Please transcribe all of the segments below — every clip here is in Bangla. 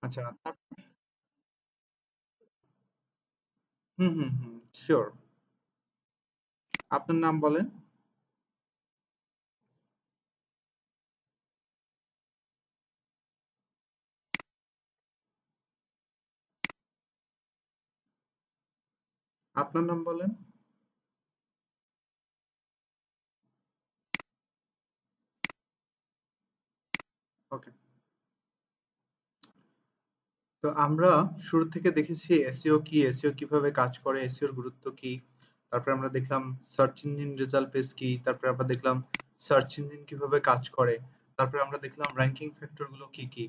আচ্ছা হুম হুম হুম শিওর। আপনার নাম বলেন। আপনার নাম বলেন। ওকে। তো আমরা শুরু থেকে দেখেছি এসইও কি, এসইও কিভাবে কাজ করে, এসইওর গুরুত্ব কি। তারপরে আমরা দেখলাম সার্চ ইঞ্জিন রেজাল্ট পেজ কি, তারপরে আমরা দেখলাম সার্চ ইঞ্জিন কিভাবে কাজ করে, তারপরে আমরা দেখলাম র্যাঙ্কিং ফ্যাক্টর গুলো কি কি,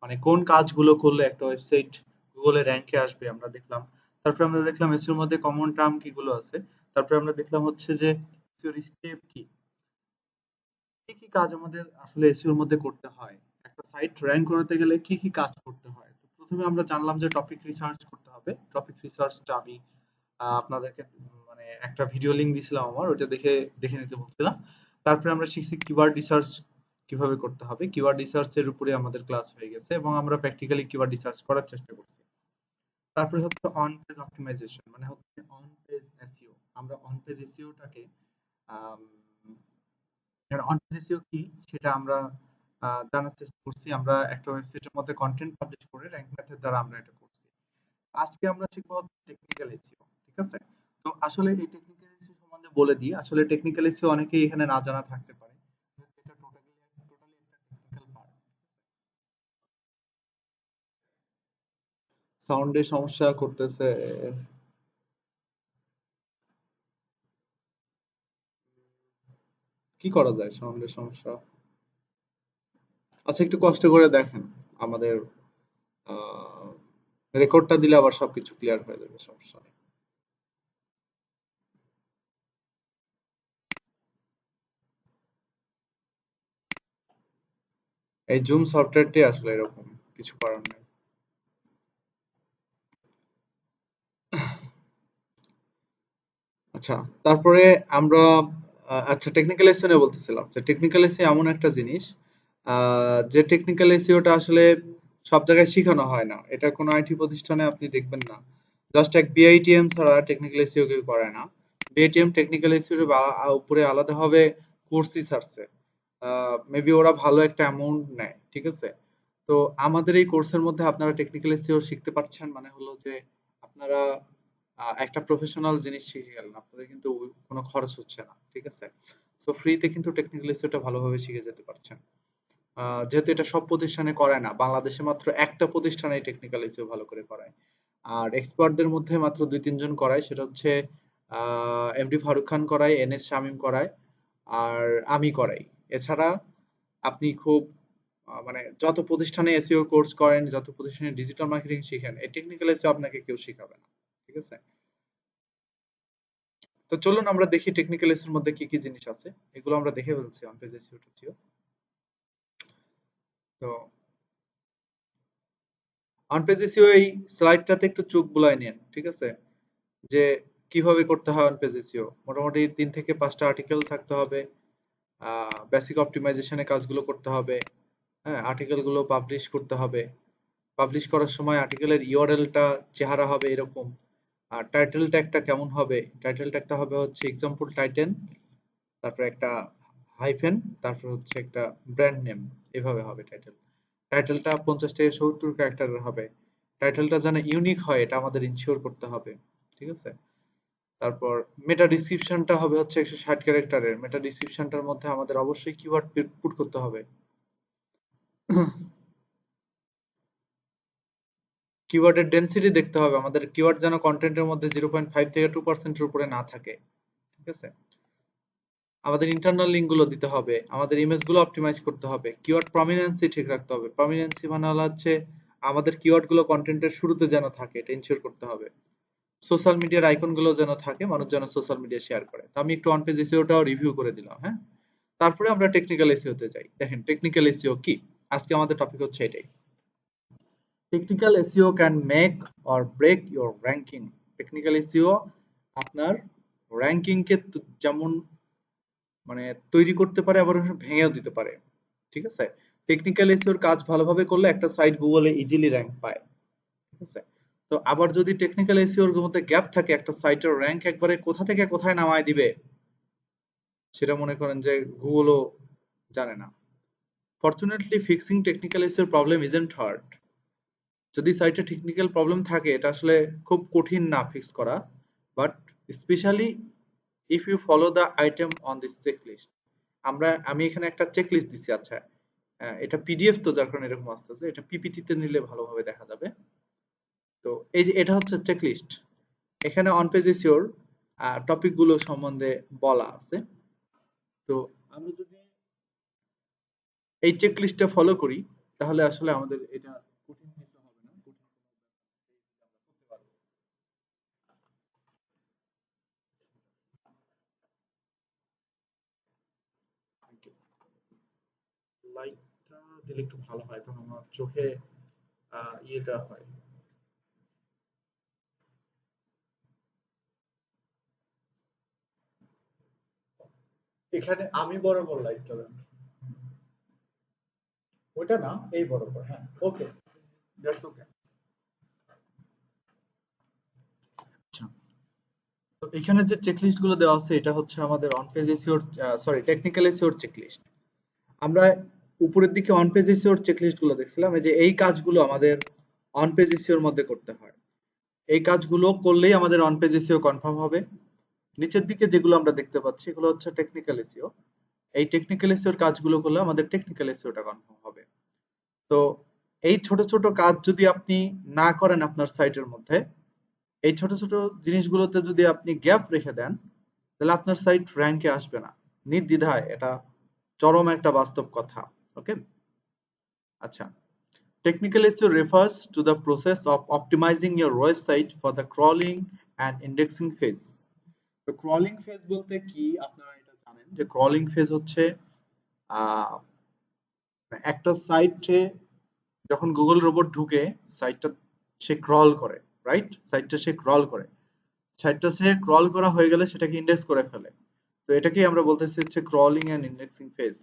মানে কোন কাজগুলো করলে একটা ওয়েবসাইট গুগলে র্যাঙ্কে আসবে আমরা দেখলাম। তারপরে আমরা দেখলাম এসইওর মধ্যে কমন টার্ম কিগুলো আছে। তারপরে আমরা দেখলাম হচ্ছে যে এসইওর স্টেপ কি, কি কি কাজ আমাদের আসলে এসইওর মধ্যে করতে হয়, একটা সাইট র্যাঙ্ক করাতে গেলে কি কি কাজ করতে হয়। তো প্রথমে আমরা জানলাম যে টপিক রিসার্চ করতে হবে। টপিক রিসার্চটা আমি আপনাদেরকে মানে একটা ভিডিও লিংক দিছিলাম আমার, ওটা দেখে দেখে নিতে বলছিলাম। তারপরে আমরা শিখছি কিওয়ার্ড রিসার্চ কিভাবে করতে হবে, কিওয়ার্ড রিসার্চের উপরে আমাদের ক্লাস হয়ে গেছে এবং আমরা প্র্যাকটিক্যালি কিওয়ার্ড রিসার্চ করার চেষ্টা করছি। তারপরে হচ্ছে অন পেজ অপটিমাইজেশন, মানে হচ্ছে অন পেজ এসইও। আমরা অন পেজ এসইওটাকে অনপেজ কি সেটা আমরা জানার চেষ্টা করছি। আমরা একটা ওয়েবসাইটের মধ্যে কন্টেন্ট পাবলিশ করে র‍্যাঙ্ক ম্যাথের দ্বারা আমরা এটা করছি। আজকে আমরা শিখবো টেকনিক্যাল এসইও। ঠিক আছে? তো আসলে এই টেকনিক্যাল এসইও সম্বন্ধে বলে দিই। আসলে টেকনিক্যাল এসইও অনেকেই এখানে না জানা থাকতে পারে। এটা টোটালি একটা টেকনিক্যাল পার্ট। সাউন্ডে সমস্যা করতেছে। কি করা যায় সাউন্ডের সমস্যা? আচ্ছা একটু কষ্ট করে দেখেন। আমাদের রেকর্ডটা দিলে আবার সবকিছু ক্লিয়ার হয়ে যাবে, সমস্যা নেই। এই জুম সফটওয়্যারটি আসলে এরকম, কিছু করার নেই। আচ্ছা, তারপরে আমরা আচ্ছা টেকনিক্যাল এসইও নিয়ে বলতেছিলাম যে টেকনিক্যাল এসইও এমন একটা জিনিস যে টেকনিক্যাল এসইওটা আসলে সব জায়গায় শেখানো হয় না। এটা কোনো আইটি প্রতিষ্ঠানে আপনি দেখবেন না। জাস্ট এক বিআইটিএম ছাড়া টেকনিক্যাল এসইও কেউ করে না। বিআইটিএম টেকনিক্যাল এসইও এর উপরে আলাদাভাবে কোর্সই ছাড়ছে। মেবি ওরা ভালো একটা অ্যামাউন্ট নেয়, ঠিক আছে? তো আমাদের এই কোর্সের মধ্যে আপনারা টেকনিক্যাল এসইও শিখতে পারছেন, মানে হলো যে আপনারা একটা প্রফেশনাল জিনিস শিখে গেলেন, আপনাদের কিন্তু কোনো খরচ হচ্ছে না, ঠিক আছে? সো ফ্রিতে কিন্তু টেকনিক্যাল এসইওটা ভালোভাবে শিখে যেতে পারছেন। যেহেতু এটা সব প্রতিষ্ঠানে করায় না, বাংলাদেশে মাত্র একটা প্রতিষ্ঠানে টেকনিক্যাল এসইও ভালো করে করায়। আর এক্সপার্টদের মধ্যে মাত্র ২-৩ জন করায়, সেটা হচ্ছে এমডি ফারুক খান করায়, এনএস শামীম করায়, আর আমি করাই। এছাড়া আপনি খুব মানে যত প্রতিষ্ঠানে এসইও কোর্স করেন, যত প্রতিষ্ঠানে ডিজিটাল মার্কেটিং শিখেন, এই টেকনিক্যাল এসইও আপনাকে কেউ শিখাবে না, ঠিক আছে? তো চলুন আমরা দেখি টেকনিক্যাল এসইওর মধ্যে কি কি জিনিস আছে। এগুলো আমরা দেখে ফেলছি অন পেজ এসইও টেসইও। তো অন পেজ এসইও এই স্লাইডটাতে একটু চোখ বুলায় নেন, ঠিক আছে? যে কিভাবে করতে হয় অন পেজ এসইও। মোটামুটি ৩ থেকে ৫টা আর্টিকেল থাকতে হবে। বেসিক অপটিমাইজেশনের কাজগুলো করতে হবে। হ্যাঁ, আর্টিকেল গুলো পাবলিশ করতে হবে। পাবলিশ করার সময় আর্টিকেলের ইউআরএলটা চেহারা হবে এরকম। আর টাইটেল ট্যাগটা কেমন হবে? টাইটেল ট্যাগটা হবে হচ্ছে এক্সাম্পল টাইটেল, তারপরে একটা হাইফেন, তারপর হচ্ছে একটা ব্র্যান্ড নেম, এভাবে হবে টাইটেল। টাইটেলটা ৫০ থেকে ৭০ ক্যারেক্টারের হবে। টাইটেলটা যেন ইউনিক হয় এটা আমাদের ইনশিওর করতে হবে, ঠিক আছে? তারপর মেটা ডিসক্রিপশনটা হবে হচ্ছে ১৬০ ক্যারেক্টারের। মেটা ডিসক্রিপশনটার মধ্যে আমাদের অবশ্যই কিওয়ার্ড পুট করতে হবে। কিওয়ার্ডের ডেনসিটি দেখতে হবে, আমাদের কিওয়ার্ড যেন কন্টেন্টের মধ্যে 0.5 থেকে 2% উপরে না থাকে, ঠিক আছে? আমাদের ইন্টারনাল লিঙ্ক গুলো দিতে হবে, আমাদের ইমেজ গুলো অপটিমাইজ করতে হবে, কিওয়ার্ড প্রমিনেন্সি ঠিক রাখতে হবে। প্রমিনেন্সি মানে হচ্ছে আমাদের কিওয়ার্ড গুলো কন্টেন্টের শুরুতে যেন থাকে, এটা ইনশিওর করতে হবে। সোশ্যাল মিডিয়ার আইকন গুলো যেন থাকে, মানুষ যেন সোশ্যাল মিডিয়া শেয়ার করে। তো আমি একটু অন পেজ এসইওটাও রিভিউ করে দিলাম, হ্যাঁ? তারপরে আমরা টেকনিক্যাল এসইও তে যাই। দেখেন টেকনিক্যাল এসইও কি, আজকে আমাদের টপিক হচ্ছে এটাই। Technical SEO can make or break your ranking. Technical SEO আপনার র্যাঙ্কিং কে যেমন মানে তৈরি করতে পারে, আবার ভেঙেও দিতে পারে, ঠিক আছে? টেকনিক্যাল এসইওর কাজ ভালোভাবে করলে একটা সাইট গুগলে ইজিলি র্যাঙ্ক পায়। ঠিক আছে? তো আবার যদি টেকনিক্যাল এসইওর মধ্যে গ্যাপ থাকে, একটা সাইটের র্যাঙ্ক একবারে কোথা থেকে কোথায় নামায় দিবে সেটা মনে করেন যে গুগলও জানে না। ফরচুনেটলি ফিক্সিং টেকনিক্যাল এসইওর প্রবলেম ইজন্ট হার্ড। যদি সাইটে টেকনিক্যাল প্রবলেম থাকে এটা আসলে খুব কঠিন না ফিক্স করা, but specially if you follow the item on this checklist. আমি এখানে একটা চেকলিস্ট দিছি। আচ্ছা, এটা পিডিএফ তো যার কারণে এরকম আসতেছে, এটা পিপিটি তে নিলে ভালোভাবে দেখা যাবে। তো এই যে এটা হচ্ছে চেকলিস্ট, এখানে অন পেজ এসইওর টপিক গুলো সম্বন্ধে বলা আছে। তো আমরা যদি এই চেকলিস্টটা ফলো করি তাহলে আসলে আমাদের এটা কঠিন কিছু হবে না, কঠিন কোনো ব্যাপার না, আমরা করতে পারবো। লাইটটা দিলে একটু ভালো হয়, কারণ আমার চোখে ইয়েটা হয়। এখানে আমি বরাবর লাইটটা দেন, ওইটা না, এই বরাবর, হ্যাঁ, ওকে, দ্যাটস ওকে। আচ্ছা, তো এখানে যে চেকলিস্ট গুলো দেওয়া আছে এটা হচ্ছে আমাদের অন পেজ এসইওর, সরি, টেকনিক্যাল এসইওর চেকলিস্ট। আমরা উপরের দিকে অন পেজ এসইওর চেকলিস্ট গুলো দেখছিলাম, এই যে এই কাজগুলো আমাদের অন পেজ এসইওর মধ্যে করতে হয়। এই কাজগুলো করলেই আমাদের অন পেজ এসইও কনফার্ম হবে। নিচের দিকে যেগুলো আমরা দেখতে পাচ্ছি এগুলো হচ্ছে টেকনিক্যাল এসইও। এই টেকনিক্যাল এসইওর কাজগুলো করলে আমাদের টেকনিক্যাল এসইওটা কনফার্ম হবে। তো এই ছোট ছোট কাজ যদি আপনি না করেন আপনার সাইটের মধ্যে, এই ছোট ছোট জিনিসগুলোতে যদি আপনি গ্যাপ রেখে দেন, তাহলে আপনার সাইট র্যাঙ্কে আসবে না, নির্দ্বিধায়। এটা চরম একটা বাস্তব কথা। ওকে, আচ্ছা। Technical SEO refers to the process of optimizing your website for the crawling and indexing phase. তো ক্রলিং ফেজ বলতে কি আপনারা এটা জানেন যে ক্রলিং ফেজ হচ্ছে আহ, একটা সাইটে যখন গুগল রোবট ঢুকে সাইটটা সে ক্রল করে, রাইট? সাইটটা সে ক্রল করে, সাইটটা সে ক্রল করা হয়ে গেলে সেটাকে ইন্ডেক্স করে ফেলে। তো এটাকেই আমরা বলতেছি হচ্ছে crawling and indexing phase.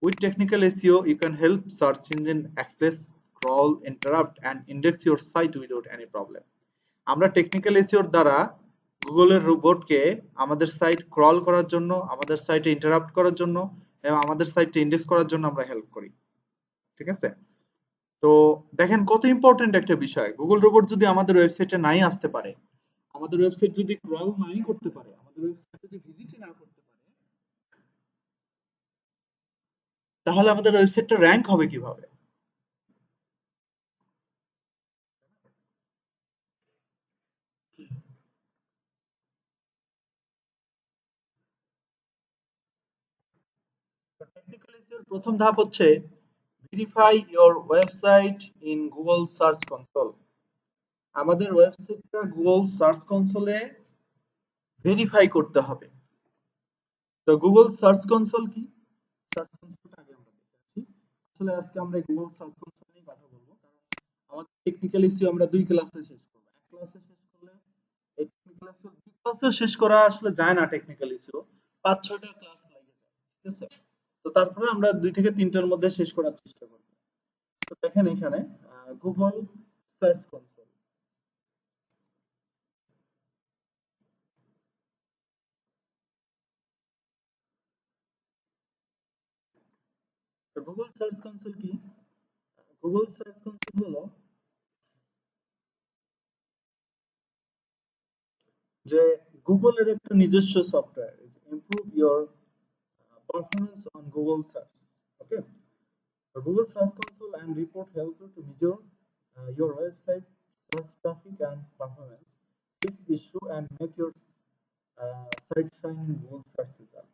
With technical SEO, you can help search engine access, crawl, interrupt, and index your site without any problem. আমরা টেকনিক্যাল এসইওর দ্বারা গুগলের রোবটকে আমাদের সাইট ক্রল করার জন্য, আমাদের সাইটে ইন্টারাপ্ট করার জন্য এবং আমাদের সাইটে ইন্ডেক্স করার জন্য আমরা হেল্প করি। ঠিক আছে? তো দেখেন কত ইম্পর্টেন্ট একটা বিষয়। গুগল রোবট যদি আমাদের ওয়েবসাইটে নাই আসতে পারে, আমাদের ওয়েবসাইট যদি ক্রল নাই করতে পারে, আমাদের ওয়েবসাইট যদি ভিজিটই না করতে পারে, তাহলে আমাদের ওয়েবসাইটটা র‍্যাঙ্ক হবে কিভাবে? টেকনিক্যাল এসইওর প্রথম ধাপ হচ্ছে verify your website in Google search console. আমাদের ওয়েবসাইটটা গুগল সার্চ কনসোলে ভেরিফাই করতে হবে। তো গুগল সার্চ কনসোল কি? সার্চ কনসোলটা আগে আমরা দেখে আসি। আসলে আজকে আমরা গুগল সার্চ কনসোল নিয়ে কথা বলবো, কারণ আমাদের টেকনিক্যাল ইস্যু আমরা 2 ক্লাসে শেষ করব। এক ক্লাসে শেষ করলে এই টেকনিক্যাল ইস্যু 2 ক্লাসে শেষ করা আসলে যায় না। টেকনিক্যাল ইস্যু 5-6টা ক্লাস লাগে যায়। ঠিক আছে? তো তারপরে আমরা 2 থেকে 3টার মধ্যে শেষ করার চেষ্টা করব। তো দেখেন এখানে গুগল সার্চ কনসোল। তো গুগল সার্চ কনসোল কি? গুগল সার্চ কনসোল হলো যে গুগলের একটা নিজস্ব software, improve your performance on Google search. Okay, the Google Search Console and report help you to measure your website search traffic and performance, fix issue, and make your site shine in Google search result.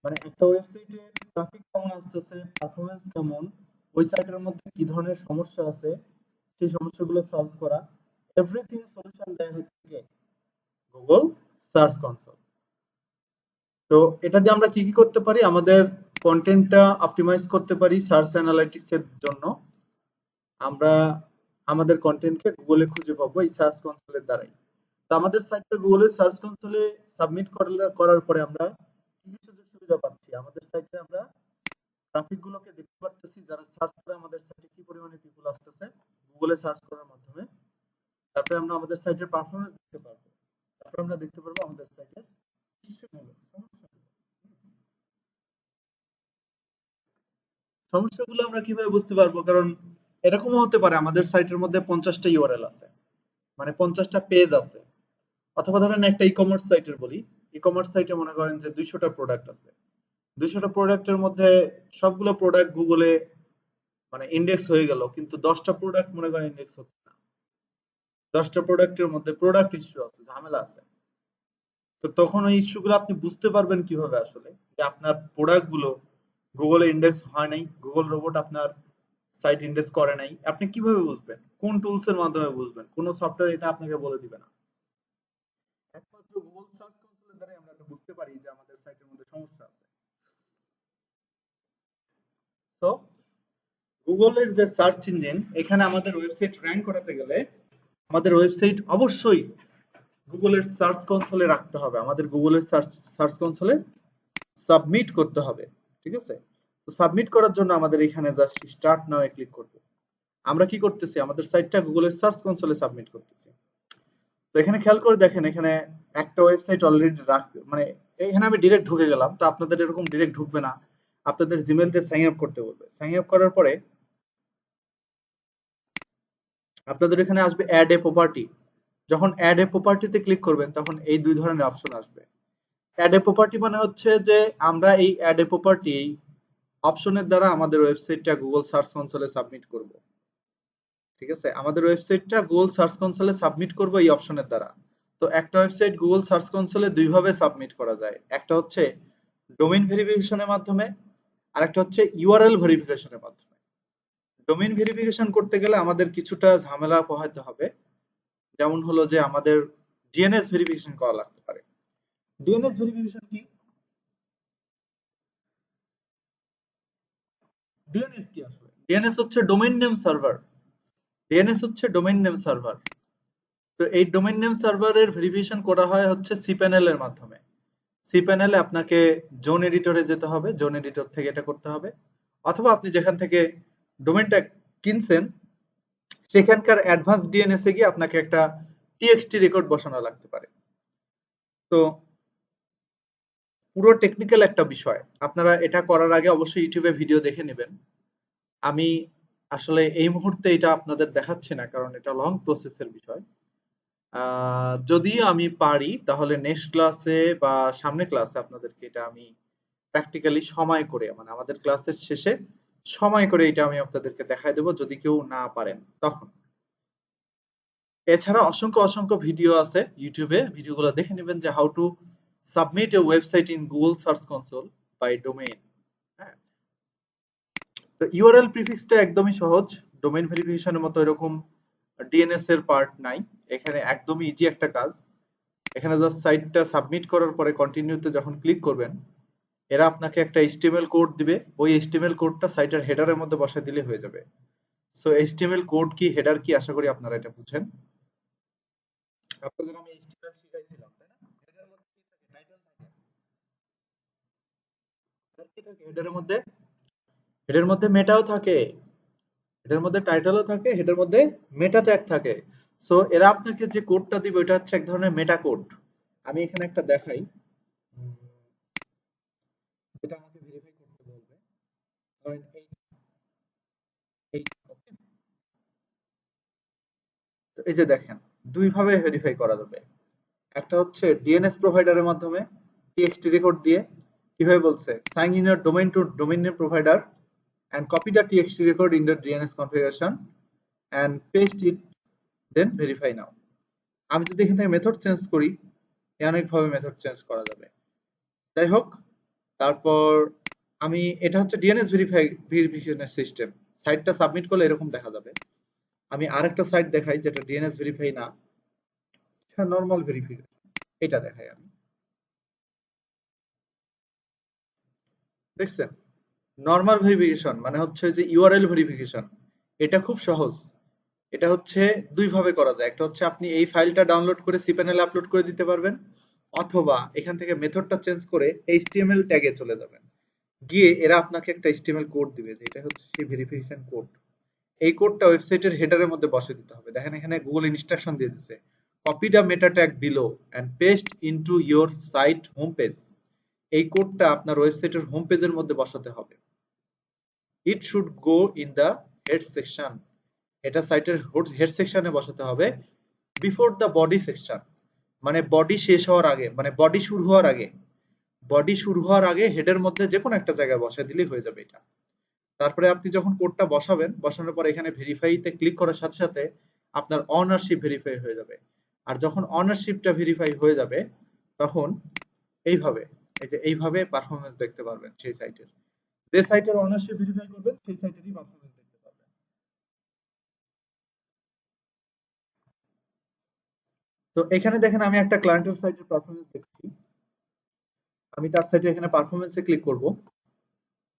মানে একটা ওয়েবসাইটে ট্রাফিক কেমন আসতেছে, পারফরমেন্স কেমন, ওই সাইটের মধ্যে কি ধরনের সমস্যা আছে, সেই সমস্যাগুলো সলভ করা, এভরিথিং সলিউশন দেয় হচ্ছে গুগল সার্চ কনসোল। তো এটা দিয়ে আমরা কি কি করতে পারি? আমাদের কন্টেন্টটা অপটিমাইজ করতে পারি সার্চ অ্যানালাইটিক্স এর জন্য। আমরা আমাদের কন্টেন্টকে গুগলে খুঁজে পাবো এই সার্চ কনসোলের দ্বারাই। তো আমাদের সাইটটা গুগলের সার্চ কনসোলে সাবমিট করার পরে আমরা কি কি সুযোগ সুবিধা পাচ্ছি? আমাদের সাইটে আমরা ট্রাফিক গুলোকে দেখতে পারতেছি, যারা সার্চ করে আমাদের সাইটে কি পরিমাণে পিপল আসতেছে গুগলে সার্চ করার মাধ্যমে। তারপরে আমরা আমাদের সাইটের পারফরমেন্স দেখতে পারবো। তারপরে আমরা দেখতে পারবো আমাদের সাইটের সমস্যাগুলো আমরা কিভাবে বুঝতে পারবো, কারণ এরকমও হতে পারে আমাদের সাইটের মধ্যে 50টা ইউআরএল আছে, মানে 50টা পেজ আছে। অথবা ধরেন একটা ই কমার্স সাইটের বলি, ই কমার্স সাইটে মনে করেন যে 200টা প্রোডাক্ট আছে। 200টা প্রোডাক্টের মধ্যে সবগুলো প্রোডাক্ট গুগলে মানে ইন্ডেক্স হয়ে গেল, কিন্তু 10টা প্রোডাক্ট মনে করেন ইন্ডেক্স হচ্ছে না। 10টা প্রোডাক্টের মধ্যে প্রোডাক্ট ইস্যু আছে, ঝামেলা আছে। তো তখন ওই ইস্যুগুলো আপনি বুঝতে পারবেন কিভাবে আসলে যে আপনার প্রোডাক্ট গুলো গুগলে ইন্ডেক্স হয় নাই, গুগল রোবট আপনার সাইট ইন্ডেক্স করে নাই, আপনি কিভাবে বুঝবেন? কোন টুলস এর মাধ্যমে বুঝবেন? কোন সফটওয়্যার এটা আপনাকে বলে দিবে না। একমাত্র গুগল সার্চ কনসোলের দ্বারাই আমরা এটা বুঝতে পারি যে আমাদের সাইটের মধ্যে সমস্যা আছে। তো গুগলের যে সার্চ ইঞ্জিন, এখানে আমাদের ওয়েবসাইট র‍্যাঙ্ক করাতে গেলে আমাদের ওয়েবসাইট অবশ্যই গুগলের সার্চ কনসোলে রাখতে হবে, আমাদের গুগলের সার্চ সার্চ কনসোলে সাবমিট করতে হবে। ঠিক আছে? তো সাবমিট করার জন্য আমাদের এখানে জাস্ট স্টার্ট নাও এ ক্লিক করব। আমরা কি করতেছি, আমাদের সাইটটা গুগলের সার্চ কনসোলে সাবমিট করতেছি। তো এখানে খেয়াল করে দেখেন, এখানে একটা ওয়েবসাইট অলরেডি মানে এখানে আমি ডিরেক্ট ঢুকে গেলাম। তো আপনাদের এরকম ডিরেক্ট ঢুকবে না, আপনাদের জিমেইল দিয়ে সাইন আপ করতে বলবে। সাইন আপ করার পরে আপনাদের এখানে আসবে অ্যাড এ প্রপার্টি। যখন অ্যাড এ প্রপার্টিতে ক্লিক করবেন তখন এই দুই ধরনের অপশন আসবে। অ্যাড এ প্রপার্টি মানে হচ্ছে যে আমরা এই অ্যাড এ প্রপার্টি অপশনের দ্বারা আমাদের ওয়েবসাইটটা গুগল সার্চ কনসোলে সাবমিট করব। ঠিক আছে? আমাদের ওয়েবসাইটটা গুগল সার্চ কনসোলে সাবমিট করব এই অপশনের দ্বারা। তো একটা ওয়েবসাইট গুগল সার্চ কনসোলে দুই ভাবে সাবমিট করা যায়। একটা হচ্ছে ডোমেইন ভেরিফিকেশনের মাধ্যমে, আর একটা হচ্ছে ইউআরএল ভেরিফিকেশনের মাধ্যমে। ডোমেইন ভেরিফিকেশন করতে গেলে আমাদের কিছুটা ঝামেলা পোহাতে হবে। যেমন হলো যে আমাদের ডিএনএস ভেরিফিকেশন করা লাগতে পারে। ডিএনএস ভেরিফিকেশন কি? ডিএনএস কি আসলে? ডিএনএস হচ্ছে ডোমেইন নেম সার্ভার। ডিএনএস হচ্ছে ডোমেইন নেম সার্ভার। তো এই ডোমেইন নেম সার্ভারের ভেরিফিকেশন করা হয় হচ্ছে cPanel এর মাধ্যমে। cPanel এ আপনাকে জোন এডিটরে যেতে হবে, জোন এডিটর থেকে এটা করতে হবে। অথবা আপনি যেখান থেকে ডোমেইনটা কিনছেন সেখানকার অ্যাডভান্স ডিএনএস এ গিয়ে আপনাকে একটা টিএক্সটি রেকর্ড বসানো লাগতে পারে। তো পুরো টেকনিক্যাল একটা বিষয়। আপনারা এটা করার আগে অবশ্যই ইউটিউবে ভিডিও দেখে নেবেন। আমি আসলে এই মুহূর্তে এটা আপনাদের দেখাচ্ছি না, কারণ এটা লং প্রসেসের বিষয়। যদি আমি পারি তাহলে নেক্সট ক্লাসে বা সামনে ক্লাসে আপনাদেরকে এটা আমি প্র্যাকটিক্যালি সময় করে, মানে আমাদের ক্লাসের শেষে সময় করে এটা আমি আপনাদেরকে দেখাই দেবো, যদি কেউ না পারেন তখন। এছাড়া অসংখ্য অসংখ্য ভিডিও আছে ইউটিউবে, ভিডিওগুলো দেখে নেবেন যে how to submit a website in Google search console by domain. হ্যাঁ, তো ইউআরএল প্রিফিক্সটা একদমই সহজ, ডোমেইন ভেরিফিকেশনের মতো এরকম ডিএনএস এর পার্ট নাই। এখানে একদমই ইজি একটা কাজ। এখানে জাস্ট সাইটটা সাবমিট করার পরে কন্টিনিউতে যখন ক্লিক করবেন, এরা আপনাকে একটা এইচটিএমএল কোড দিবে। ওই এইচটিএমএল কোডটা সাইটের হেডারের মধ্যে বসায় দিলে হয়ে যাবে। সো এইচটিএমএল কোড কি, হেডার কি, আশা করি আপনারা এটা বুঝেন। আপনাদের আমি এইচটিএমএল শিখাইছিলাম, তাই না? হেডারের মধ্যে কি থাকে? টাইটেল থাকে। আর কি থাকে হেডারের মধ্যে? হেডের মধ্যে মেটাও থাকে, হেডের মধ্যে টাইটেলও থাকে, হেডের মধ্যে মেটা ট্যাগ থাকে। সো এরা আপনাকে যে কোডটা দিবে ওটা হচ্ছে এক ধরনের মেটা কোড। আমি এখানে একটা দেখাই, উম, যেটা আমাকে ভেরিফাই করতে বলবে। ধরেন এই okay? তো এই যে দেখেন, দুই ভাবে ভেরিফাই করা যাবে। একটা হচ্ছে ডিএনএস প্রোভাইডারের মাধ্যমে টিএক্সটি রেকর্ড দিয়ে। কিভাবে বলছে? Sign in your domain to domain name provider and copy the txt record in the DNS configuration and paste it, then verify now. আমি যদি এখান থেকে মেথড চেঞ্জ করি, অনেকভাবে মেথড চেঞ্জ করা যাবে। যাই হোক, তারপর আমি এটা হচ্ছে ডিএনএস ভেরিফিকেশনের সিস্টেম। সাইটটা সাবমিট করলে এরকম দেখা যাবে। আমি আরেকটা সাইট দেখাই যেটা ডিএনএস ভেরিফাই না, সেটা নরমাল ভেরিফিকেশন। এটা দেখাই আমি, দেখছেন? নরমাল ভেরিফিকেশন মানে হচ্ছে যে ইউআরএল ভেরিফিকেশন। এটা খুব সহজ। এটা হচ্ছে দুই ভাবে করা যায়। একটা হচ্ছে আপনি এই ফাইলটা ডাউনলোড করে cPanel এ আপলোড করে দিতে পারবেন, অথবা এখান থেকে মেথডটা চেঞ্জ করে HTML ট্যাগে চলে যাবেন। গিয়ে এরা আপনাকে একটা HTML কোড দিবে, যে এটা হচ্ছে সেই ভেরিফিকেশন কোড। এই কোডটা ওয়েবসাইটের হেডারের মধ্যে বসে দিতে হবে। দেখেন এখানে গুগল ইনস্ট্রাকশন দিয়ে দিছে, copy the meta tag below and paste into your site home page. এই কোডটা আপনার ওয়েবসাইটের হোম পেজের মধ্যে বসাতে হবে। It should go in the head section. এটা সাইটের হেড সেকশনে বসাতে হবে। বিফোর দ্য বডি সেকশন, মানে বডি শেষ হওয়ার আগে, মানে বডি শুরু হওয়ার আগে, বডি শুরু হওয়ার আগে হেডের মধ্যে যে কোনো একটা জায়গায় বসায় দিলেই হয়ে যাবে এটা। তারপরে আপনি যখন কোডটা বসাবেন, বসানোর পর এখানে ভেরিফাইতে ক্লিক করার সাথে সাথে আপনার অনারশিপ ভেরিফাই হয়ে যাবে। আর যখন অনারশিপটা ভেরিফাই হয়ে যাবে, তখন এইভাবে, এই যে এইভাবে পারফরমেন্স দেখতে পারবেন সেই সাইটের। যে সাইটের অনারশিপ ভেরিফাই করবেন সেই সাইটেরই পারফরমেন্স দেখতে পারবেন। তো এখানে দেখেন আমি একটা ক্লায়েন্টের সাইটের পারফরমেন্স দেখছি। আমি তার সাইটে এখানে পারফরমেন্সে ক্লিক করব।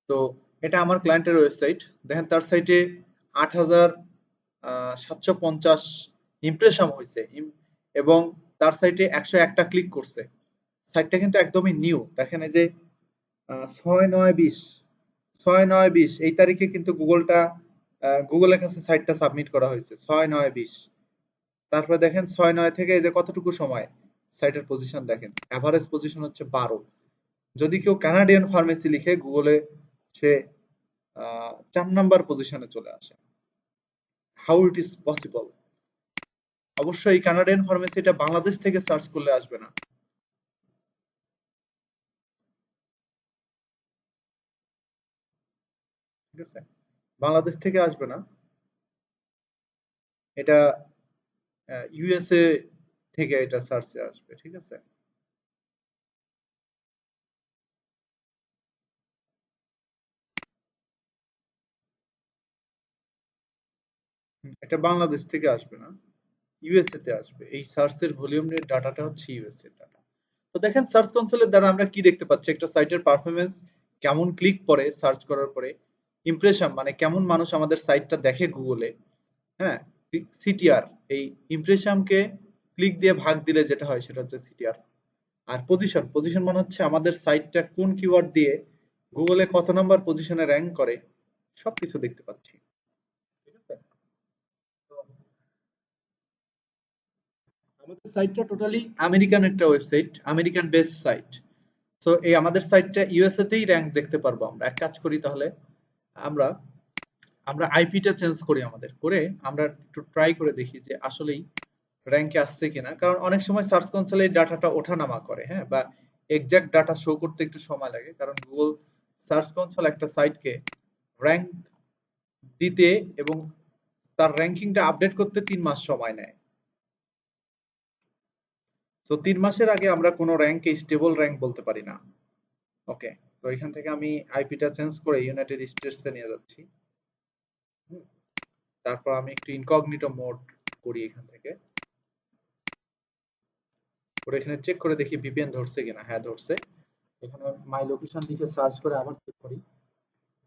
তো এটা আমার ক্লায়েন্টের ওয়েবসাইট। দেখেন তার সাইটে ৮,৭৫০ ইমপ্রেশন হয়েছে, এবং তার সাইটে ১০১টা ক্লিক করছে। সাইটটা কিন্তু একদমই নিউ। দেখেন এই যে ৬/৯/২০, ৬/৯/২০ এই তারিখে কিন্তু গুগলের কাছে সাইটটা সাবমিট করা হয়েছে ৬/৯/২০। তারপরে দেখেন ৬/৯ থেকে এই যে কতটুকু সময়, সাইটের পজিশন দেখেন, এভারেজ পজিশন হচ্ছে ১২। যদি কেউ কানাডিয়ান ফার্মেসি লিখে গুগলে, সে ৪ নাম্বার পজিশনে চলে আসে। How it is possible? অবশ্যই কানাডিয়ান ফার্মেসিটা বাংলাদেশ থেকে সার্চ করলে আসবে না, ঠিক আছে? বাংলাদেশ থেকে আসবে না, এটা ইউএসএ থেকে এটা সার্চে আসবে, ঠিক আছে? এটা বাংলাদেশ থেকে আসবে না, ইউএসএ তে আসবে। এই সার্চের ভলিউমের ডাটাটা হচ্ছে ইউএসএ ডাটা। তো দেখেন সার্চ কনসোলের দ্বারা আমরা কি দেখতে পাচ্ছি, একটা সাইটের পারফরমেন্স, কেমন ক্লিক পরে সার্চ করার পরে, ইমপ্রেশন মানে কেমন মানুষ আমাদের সাইটটা দেখে গুগলে, হ্যাঁ, সিটিআর, এই ইমপ্রেশনকে ক্লিক দিয়ে ভাগ দিলে যেটা হয় সেটা হচ্ছে সিটিআর। আর পজিশন, পজিশন মানে হচ্ছে আমাদের সাইটটা কোন কিওয়ার্ড দিয়ে গুগলে কত নাম্বার পজিশনে র্যাঙ্ক করে, সবকিছু দেখতে পাচ্ছি, ঠিক আছে? তো আমাদের সাইটটা টোটালি আমেরিকান একটা ওয়েবসাইট, আমেরিকান বেসড সাইট। তো এই আমাদের সাইটটা ইউএসএ তেই র্যাঙ্ক দেখতে পারবো আমরা। এক কাজ করি তাহলে, আমরা আমরা আইপিটা চেঞ্জ করি আমাদের, করে আমরা একটু ট্রাই করে দেখি যে আসলেই র্যাঙ্কে আসছে কিনা। কারণ অনেক সময় সার্চ কনসোলে এই ডাটাটা ওঠানামা করে, হ্যাঁ, বা এক্সাক্ট ডাটা শো করতে একটু সময় লাগে, কারণ গুগল সার্চ কনসোল একটা সাইটকে র্যাঙ্ক দিতে এবং তার র্যাঙ্কিংটা আপডেট করতে ৩ মাস সময় নেয়। তো ৩ মাসের আগে আমরা কোনো র্যাঙ্ককে স্টেবল র্যাঙ্ক বলতে পারি না। ওকে, তো এখান থেকে আমি আইপিটা চেঞ্জ করে ইউনাইটেড স্টেটসে নিয়ে যাচ্ছি। হুম, তারপর আমি একটু ইনকগনিটো মোড করি এখান থেকে, করে এখানে চেক করে দেখি ভিপিএন ধরছে কিনা। হ্যাঁ, ধরছে। এখানে মাই লোকেশন লিখে সার্চ করে আবার চেক করি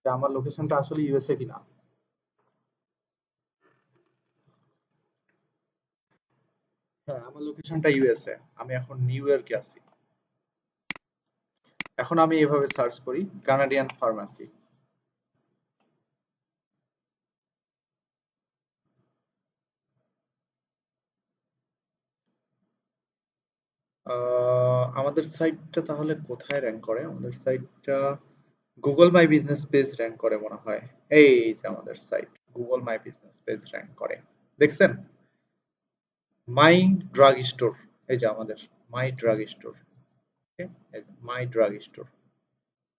যে আমার লোকেশনটা আসলে ইউএসএ কিনা। হ্যাঁ, আমার লোকেশনটা ইউএসএ। আমি এখন নিউ ইয়র্কে আছি। এখন আমি এভাবে সার্চ করি কানাডিয়ান ফার্মাসি। আমাদের সাইটটা তাহলে কোথায় র্যাঙ্ক করে? আমাদের সাইটটা Google my business page rank করে মনে হয়। এই যে আমাদের সাইট, Google my business page rank করে, দেখছেন? মাই ড্রাগ স্টোর, এই যে আমাদের my drug store, my drug store,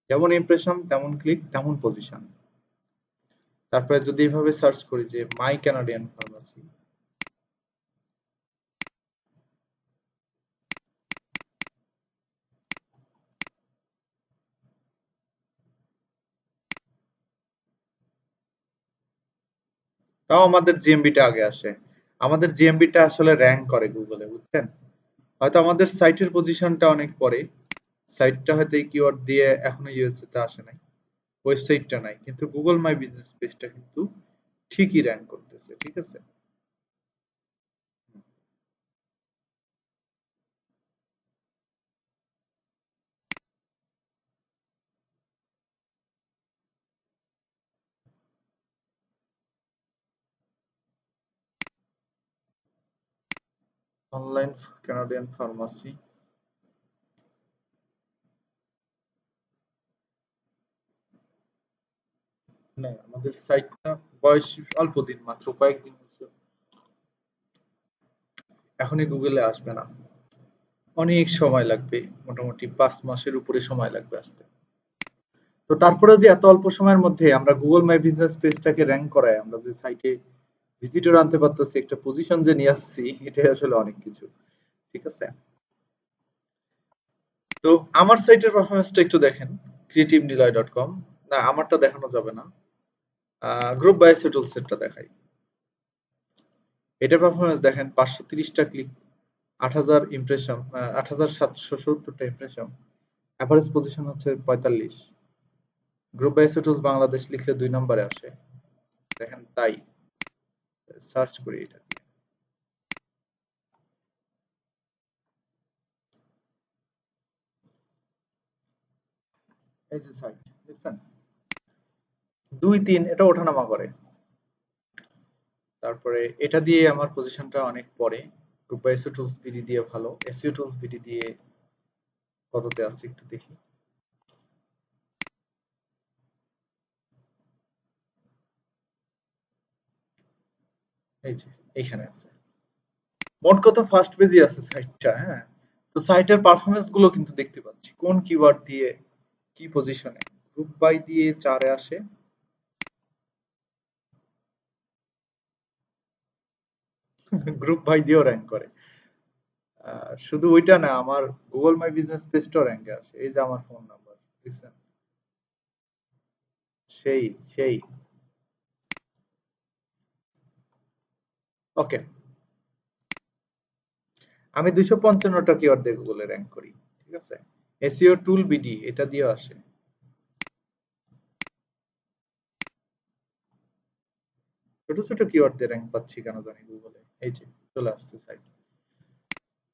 যেমন ইমপ্রেশন তেমন ক্লিক তেমন পজিশন। তারপরে যদি এইভাবে সার্চ করি যে মাই ক্যানাডিয়ান ফার্মাসি, তাও আমাদের জিএমবিটা আগে আসে। আমাদের জিএমবিটা আসলে র্যাঙ্ক করে গুগলে, বুঝছেন? হয়তো আমাদের সাইটের পজিশনটা অনেক পরে, সাইটটা হয়তো এই কিওয়ার্ড দিয়ে এখনো ইউএসএ তে আসে নাই, ওয়েবসাইটটা নাই, কিন্তু গুগল মাই বিজনেস পেজটা কিন্তু ঠিকই র্যাঙ্ক করতেছে, ঠিক আছে? Online Canadian pharmacy. না, আমাদের সাইটটা বয়স অল্প দিন, মাত্র কয়েকদিন হচ্ছে। এখনই গুগলে আসবে না, অনেক সময় লাগবে, মোটামুটি 5 মাসের উপরে সময় লাগবে আসতে। তো তারপরেও যে এত অল্প সময়ের মধ্যে আমরা গুগল মাই বিজনেস পেজটাকে র্যাঙ্ক করায় আমরা যে সাইটে ভিজিটর আনতে পারতেছি, একটা পজিশন যে নিয়ে আসছি, এটাই আসলে অনেক কিছু। ঠিক আছে, তো আমার সাইটের পারফরমেন্সটা একটু দেখেন, creativeniloy.com। না, আমারটা দেখানো যাবে না, গ্রুপ বাই টুলসেরটা দেখাই। এটা পারফরমেন্স দেখেন, 530টা ক্লিক, 8,000 ইমপ্রেশন, 8,770টা ইমপ্রেশন, অ্যাভারেজ পজিশন হচ্ছে 45। গ্রুপ বাই টুলস বাংলাদেশ লিখলে 2 নম্বরে আসে, দেখেন তাই। সার্চ করি এটা দিয়ে, এই যে সাইট দেখছেন, 2 3 এটা ওঠানামা করে। তারপরে এটা দিয়ে আমার পজিশনটা অনেক পরে। গ্রুপ বাই টুলস বিডি দিয়ে ভালো, এসইও টুলস বিডি দিয়ে কততে আছে একটু দেখি। এই যে এইখানে আছে, মোট কথা ফার্স্ট পেজে আছে সাইটটা। হ্যাঁ, তো সাইটের পারফরমেন্স গুলো কিন্তু দেখতে পাচ্ছি, কোন কিওয়ার্ড দিয়ে কি পজিশনে। গ্রুপ বাই দিয়ে 4-এ আসে, গ্রুপ বাই দিয়েও র্যাঙ্ক করে। শুধু ওইটা না, আমার গুগল মাই বিজনেস পেজটাও র্যাঙ্কে আসে, এই যে আমার ফোন নাম্বার দেখছেন, সেই সেই। ওকে, আমি 255টা কিওয়ার্ড দিয়ে গুগলে র্যাঙ্ক করি। ঠিক আছে, এসইও টুল বিডি এটা দিয়েও আসে। ছোট ছোট কিওয়ার্ড দিয়ে র্যাঙ্ক পাচ্ছি কেন জানি গুগলে, এই যে চলে আসছে সাইট।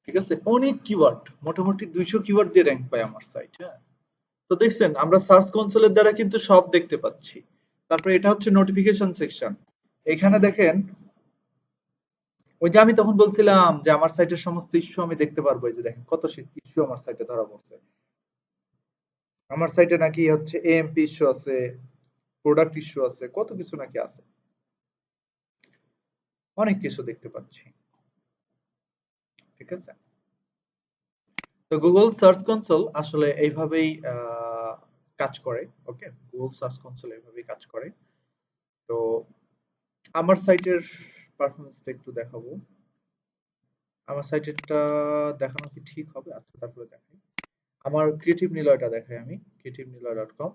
ঠিক আছে, অনেক কিওয়ার্ড, মোটামুটি 200 কিওয়ার্ড দিয়ে র্যাঙ্ক পায় আমার সাইট। হ্যাঁ, তো দেখছেন আমরা সার্চ কনসোলের দ্বারা কিন্তু সব দেখতে পাচ্ছি। তারপরে এটা হচ্ছে নোটিফিকেশন সেকশন। এখানে দেখেন, ওই যে আমি তখন বলছিলাম যে আমার সাইটের সমস্ত ইস্যু আমি দেখতে পারবো, এই যে দেখেন কত ইস্যু আমার সাইটে ধরা পড়ছে। আমার সাইটে নাকি হচ্ছে এএমপি ইস্যু আছে, প্রোডাক্ট ইস্যু আছে, কত কিছু নাকি আছে, অনেক কিছু দেখতে পাচ্ছি। ঠিক আছে, তো গুগল সার্চ কনসোল আসলে এইভাবেই কাজ করে। ওকে, গুগল সার্চ কনসোল এইভাবেই কাজ করে। তো আমার সাইটের পারফরমেন্সটা একটু দেখাবো। আমার সাইটেরটা দেখানো কি ঠিক হবে? আচ্ছা, তারপরে দেখাই। আমার ক্রিয়েটিভ নিলয়টা দেখাই আমি, creativeniloy.com।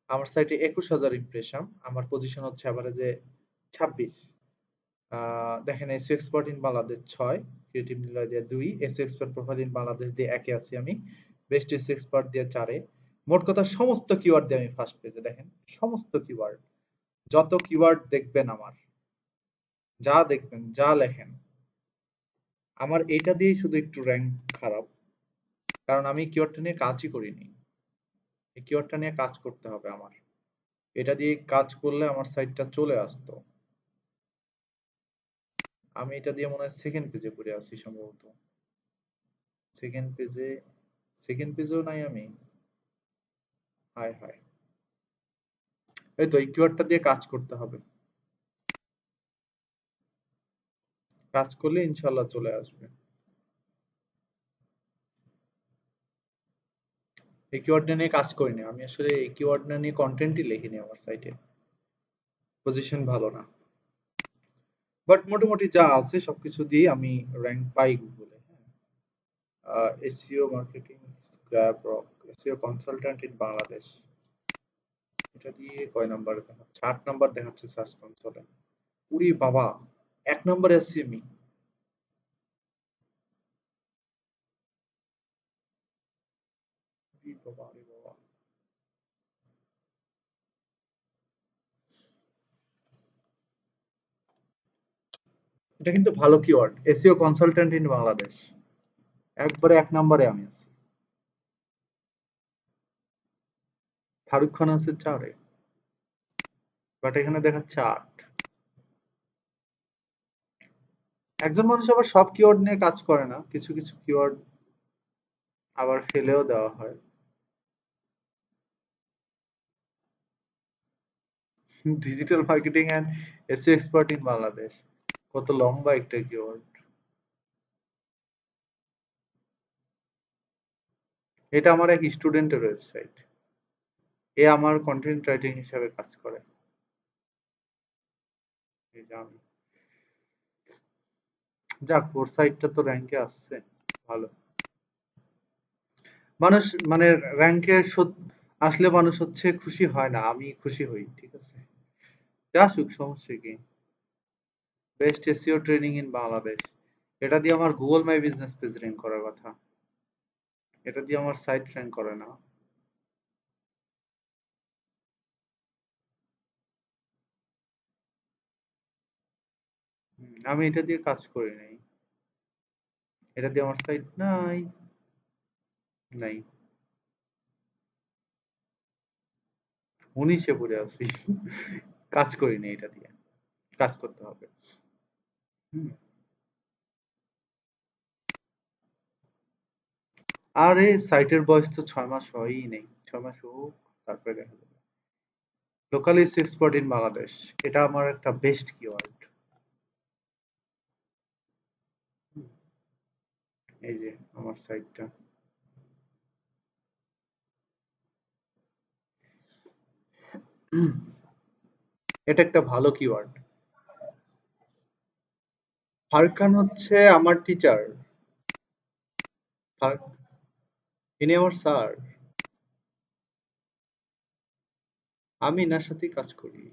আমার সাইটে 21,000 ইমপ্রেশন, আমার পজিশন হচ্ছে এভারেজে 26। দেখেন SEO expert in Bangladesh 6, creative Niloy দিয়ে 2, SEO expert profile in Bangladesh দিয়ে 1-এ আছি আমি, বেস্ট এসইও এক্সপার্ট দিয়ে 4-এ। মোট কথা সমস্ত কিওয়ার্ড দিয়ে আমি ফার্স্ট পেজে, দেখেন সমস্ত কিওয়ার্ড, যত কিওয়ার্ড দেখবেন আমার, যা দেখবেন যা লেখেন, আমার এটা দিয়েই শুধু একটু র্যাঙ্ক খারাপ, কারণ আমি কিওয়ার্ডটা নিয়ে কাজই করিনি। এই কিওয়ার্ডটা নিয়ে কাজ করতে হবে আমার, এটা দিয়ে কাজ করলে আমার সাইটটা চলে আসতো। আমি এটা দিয়ে মনে হয় সেকেন্ড পেজে পড়ে আছি সম্ভবত, সেকেন্ড পেজে, সেকেন্ড পেজেও নাই আমি। হায় হায়, এই তো এই কিওয়ার্ডটা দিয়ে কাজ করতে হবে, কাজ করলে ইনশাল্লাহ চলে আসবে। এই কিওয়ার্ডটা নিয়ে কাজ করিনি আমি, আসলে এই কিওয়ার্ডটা নিয়ে কন্টেন্টই লিখিনি আমার সাইটে, পজিশন ভালো না। বাট মোটামুটি যা আছে সবকিছু দিয়ে আমি র্যাঙ্ক পাই গুগলে। SEO marketing scrap rock, SEO consultant in Bangladesh, এটা দিয়ে কয় নাম্বার দেখাচ্ছে? 8 নাম্বার দেখাচ্ছে সার্চ কনসোলে। উরি বাবা, 1 নম্বরে আছি আমি। উরি বাবা রে বাবা, এটা কিন্তু ভালো keyword, SEO consultant in Bangladesh, একবারে 1 নম্বরে আমি আছি। ফারুক খান আছে 4-এ, বাট এখানে দেখাচ্ছে 8। একজন মানুষ আবার সব কিওয়ার্ড নিয়ে কাজ করে না, কিছু কিছু কিওয়ার্ড আবার ফেলেও দেওয়া হয়। Digital marketing and SEO expert in Bangladesh, কত লম্বা একটা কিওয়ার্ড। এটা আমার এক স্টুডেন্টের ওয়েবসাইট, এ আমার কন্টেন্ট রাইটিং হিসাবে কাজ করে। এই যে আমি, যাক ওর সাইটটা তো র্যাঙ্কে আসছে, ভালো। মানুষ মানে র্যাঙ্কে আসলে মানুষ হচ্ছে খুশি হয় না, আমি খুশি হই, ঠিক আছে, যা আসুক সমস্যা কি। Best SEO training in Bangladesh, এটা দিয়ে আমার Google my business page rank করার কথা, এটা দিয়ে আমার সাইট র্যাঙ্ক করে না। আমি এটা দিয়ে কাজ করি নাই, এটা দিয়ে আমার সাইট নাই, নাই, 19-এ পড়ে আছি। কাজ করি নাই এটা দিয়ে, কাজ করতে হবে। হুম। আরে সাইটের বয়স তো 6 মাস হয়ই নেই, 6 মাস হোক, তারপরে দেখা যাবে। Local is expert in Bangladesh, এটা আমার একটা বেস্ট কিওয়ার্ড। এই যে আমার সাইটটা, এটা একটা ভালো কিওয়ার্ড। ফারুক খান হচ্ছে আমার টিচার। ইনি আমার স্যার। আমি এনার সাথেই কাজ করি।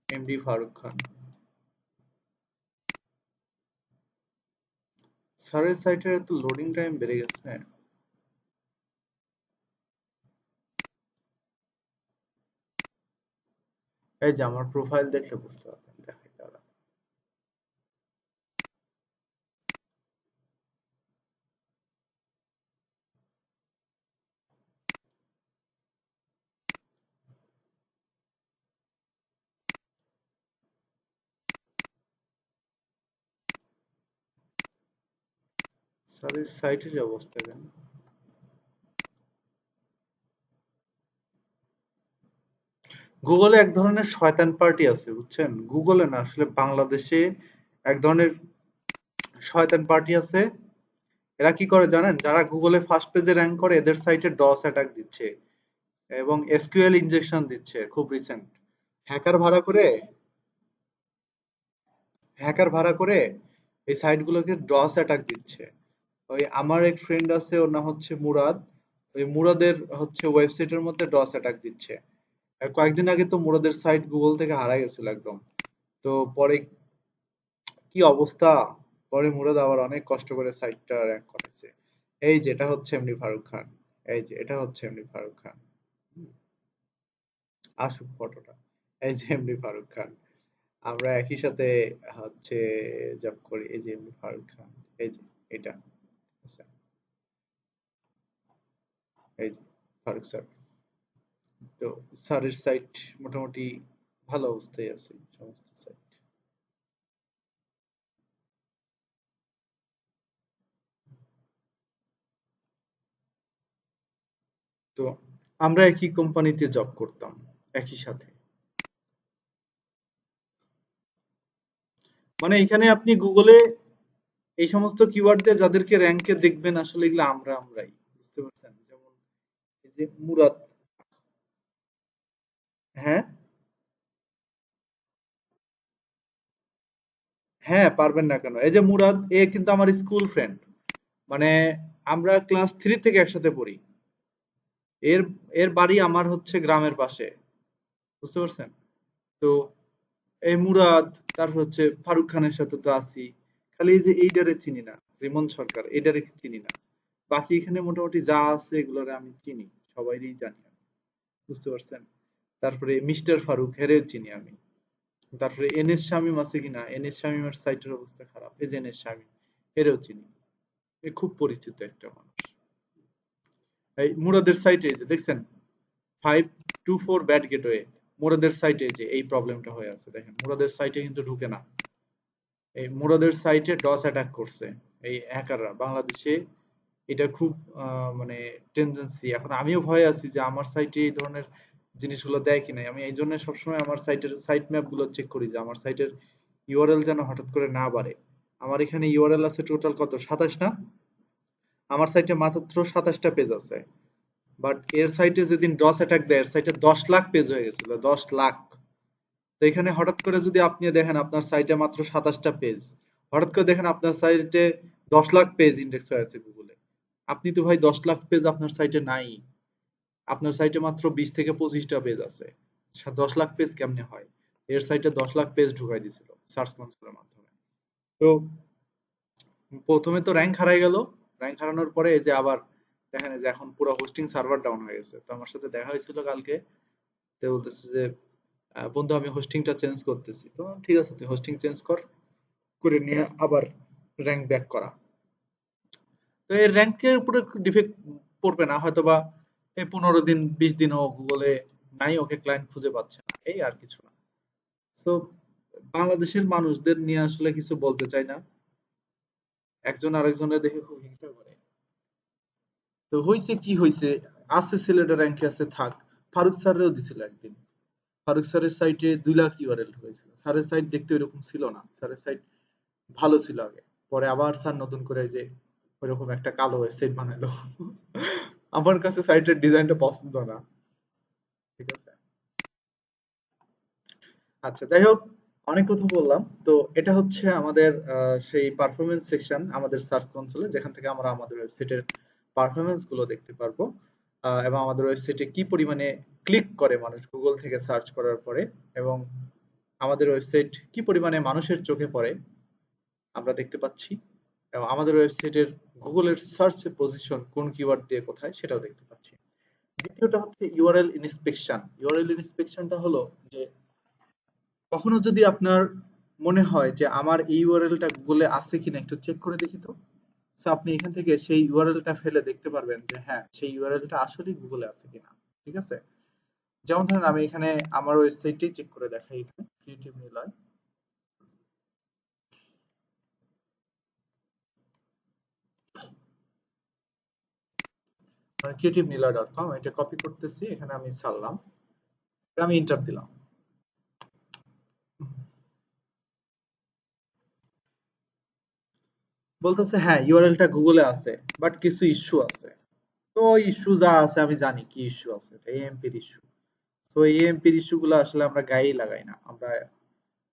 এমডি ফারুক খান। স্যারের সাইটের এত লোডিং টাইম বেড়ে গেছে। এই যে আমার প্রোফাইল দেখলে বুঝতে পারবেন, দেখাই দাঁড়া। স্যারের সাইটের অবস্থা কেন? গুগলে এক ধরনের শয়তান পার্টি আছে বুঝছেন, গুগলে না আসলে বাংলাদেশে এক ধরনের শয়তান পার্টি আছে। এরা কি করে জানেন, যারা গুগলে ফার্স্ট পেজে র্যাঙ্ক করে এদের সাইটে ডস অ্যাটাক দিচ্ছে এবং এসকিউএল ইনজেকশন দিচ্ছে খুব রিসেন্ট। হ্যাকার ভাড়া করে, হ্যাকার ভাড়া করে এই সাইটগুলোকে ডস অ্যাটাক দিচ্ছে। ওই আমার এক ফ্রেন্ড আছে, ওর নাম হচ্ছে মুরাদ, ওই মুরাদের হচ্ছে ওয়েবসাইটের মধ্যে ডস অ্যাটাক দিচ্ছে। আর কয়েকদিন আগে তো মুরাদের সাইট গুগল থেকে হারাই গেছিল একদম। তো পরে কি অবস্থা, পরে মুরাদ আবার অনেক কষ্ট করে সাইটটা র্যাঙ্ক করেছে। এই যে এটা হচ্ছে এমডি ফারুক খান, এই যে এটা হচ্ছে এমডি ফারুক খান। হুম, আসুক ফটোটা, এই যে এমডি ফারুক খান, আমরা একই সাথে হচ্ছে জব করি। এই যে এমডি ফারুক খান, এই যে এটা, আচ্ছা, এই যে ফারুক স্যার। তো স্যারের সাইট মোটামুটি ভালো অবস্থায় আছে, সমস্ত সাইট। তো আমরা একই কোম্পানিতে জব করতাম একই সাথে। মানে এখানে আপনি গুগলে এই সমস্ত কিওয়ার্ড দিয়ে যাদেরকে র্যাঙ্কে দেখবেন আসলে এগুলো আমরাই, বুঝতে পারছেন, যেমন এই যে মুরাদ। হ্যাঁ, হ্যাঁ পারবেন না কেন, এই যে মুরাদ, এ কিন্তু আমার স্কুল ফ্রেন্ড, মানে আমরা ক্লাস 3 থেকে একসাথে পড়ি। এর এর বাড়ি আমার হচ্ছে গ্রামের পাশে, বুঝতে পারছেন। তো এই মুরাদ, তারপর হচ্ছে ফারুক খানের সাথে তো আছি। খালি এই যে এইডারে চিনি না, রিমন সরকার, এইডারে চিনি না। বাকি এখানে মোটামুটি যা আছে এগুলোরে আমি চিনি, সবাইরই জানি আমি, বুঝতে পারছেন। তারপরে মিস্টার ফারুক, হেরেও চিনি আমি। তারপরে এনএস শামীম আছে কিনা, এনএস শামীমের সাইটের অবস্থা খারাপ, এই যে এনএস শামীম, এরেও চিনি। এ খুব পরিচিত একটা মানুষ। এই মুরাদের সাইটে যে দেখছেন 524 ব্যাট গেটওয়ে, মুরাদের সাইটে যে এই প্রবলেমটা হয়ে আছে, দেখেন মুরাদের সাইটে কিন্তু ঢুকে না। এই মুরাদের সাইটে ডস অ্যাটাক করছে এই হ্যাকাররা বাংলাদেশে। এটা খুব মানে টেন্ডেন্সি। এখন আমিও ভয় আছি যে আমার সাইটে এই ধরনের জিনিসগুলো দেয় কিনা। আমি এই জন্য সবসময় আমার সাইটের সাইট ম্যাপ গুলো চেক করি যে আমার সাইটের ইউআরএল যেন হঠাৎ করে না বাড়ে। আমার এখানে ইউআরএল আছে টোটাল কত, 27 না? আমার সাইটে মাত্র 27টা পেজ আছে, বাট এর সাইটে যেদিন ডস অ্যাটাক দেয় এর সাইটে 10 লাখ পেজ হয়ে গেছিল, 10 লাখ। তো এখানে হঠাৎ করে যদি আপনি দেখেন আপনার সাইটে মাত্র 27টা পেজ, হঠাৎ করে দেখেন আপনার সাইটে 10 লাখ পেজ ইন্ডেক্স হয়ে আছে গুগলে, আপনি তো ভাই 10 লাখ পেজ আপনার সাইটে নাই, আপনার সাইটে মাত্র 20 থেকে 25টা পেজ আছে, 10 লাখ পেজ কেমনে হয়? এর সাইটে 10 লাখ পেজ ঢুকাই দিছিল সার্চ কনসোলের মাধ্যমে। তো প্রথমে তো র্যাঙ্ক হারাই গেল, র্যাঙ্ক হারানোর পরে এই যে আবার দেখেন এই যে এখন পুরো হোস্টিং সার্ভার ডাউন হয়ে গেছে। তো আমার সাথে দেখা হয়েছিল কালকে, তো বলতেছে যে বন্ধু আমি হোস্টিংটা চেঞ্জ করতেছি। তো বললাম, ঠিক আছে তুই হোস্টিং চেঞ্জ কর, করে নিয়ে আবার র্যাঙ্ক ব্যাক করা। তো এই র্যাঙ্কের উপরে ডিফেক্ট পড়বে না হয়তো, বা এই 15 দিন 20 দিন ও গুগলে নাই, ওকে ক্লায়েন্ট খুঁজে পাচ্ছে না, এই আর কিছু না। তো বাংলাদেশের মানুষদের নিয়ে আসলে কিছু বলতে চাই না, একজন আরেকজনের দেখে খুব হিংসা করে। তো হইছে কি হইছে, আছে সিলেটের র্যাঙ্কে আছে থাক, ফারুক স্যারেও দিছিল একদিন। ফারুক স্যারের সাইটে 2 লাখ ইউআরএল হয়েছিল, স্যারের সাইট দেখতে ওইরকম ছিল না, স্যারের সাইট ভালো ছিল আগে। পরে আবার স্যার নতুন করে যে ওইরকম একটা কালো ওয়েবসাইট বানালো। আমার কাছে সাইটের ডিজাইনটা পছন্দ না। ঠিক আছে, আচ্ছা যাই হোক, অনেক কথা বললাম। তো এটা হচ্ছে আমাদের সেই পারফরমেন্স সেকশন আমাদের সার্চ কনসোলে, যেখান থেকে আমরা আমাদের ওয়েবসাইটের পারফরমেন্স গুলো দেখতে পারবো, এবং আমাদের ওয়েবসাইটে কি পরিমাণে ক্লিক করে মানুষ গুগল থেকে সার্চ করার পরে, এবং আমাদের ওয়েবসাইট কি পরিমাণে মানুষের চোখে পড়ে আমরা দেখতে পাচ্ছি, এবং আমাদের ওয়েবসাইটের গুগলের সার্চ পজিশন কোন কিওয়ার্ড দিয়ে কোথায় সেটাও দেখতে পাচ্ছি। দ্বিতীয়টা হচ্ছে ইউআরএল ইন্সপেকশন। ইউআরএল ইন্সপেকশনটা হলো যে কখনো যদি আপনার মনে হয় যে আমার এই ইউআরএলটা গুগলে আছে কিনা একটু চেক করে দেখি তো, সো আপনি এখান থেকে সেই ইউআরএলটা ফেলে দেখতে পারবেন যে হ্যাঁ সেই ইউআরএলটা আসলেই গুগলে আছে কিনা। ঠিক আছে, যেমন ধরেন আমি এখানে আমার ওয়েবসাইটে চেক করে দেখাই, এখানে ক্রিয়েটিভ নিলয়, মানে creativeniloy.com, এটা কপি করতেছি, এখানে আমি ছাড়লাম, আমি এন্টার দিলাম। বলতেছে হ্যাঁ ইউআরএলটা গুগলে আছে, বাট কিছু ইস্যু আছে। তো ইস্যু যা আছে আমি জানি কি ইস্যু আছে, এএমপির ইস্যু। তো এএমপির ইস্যু গুলো আসলে আমরা গায়েই লাগাই না, আমরা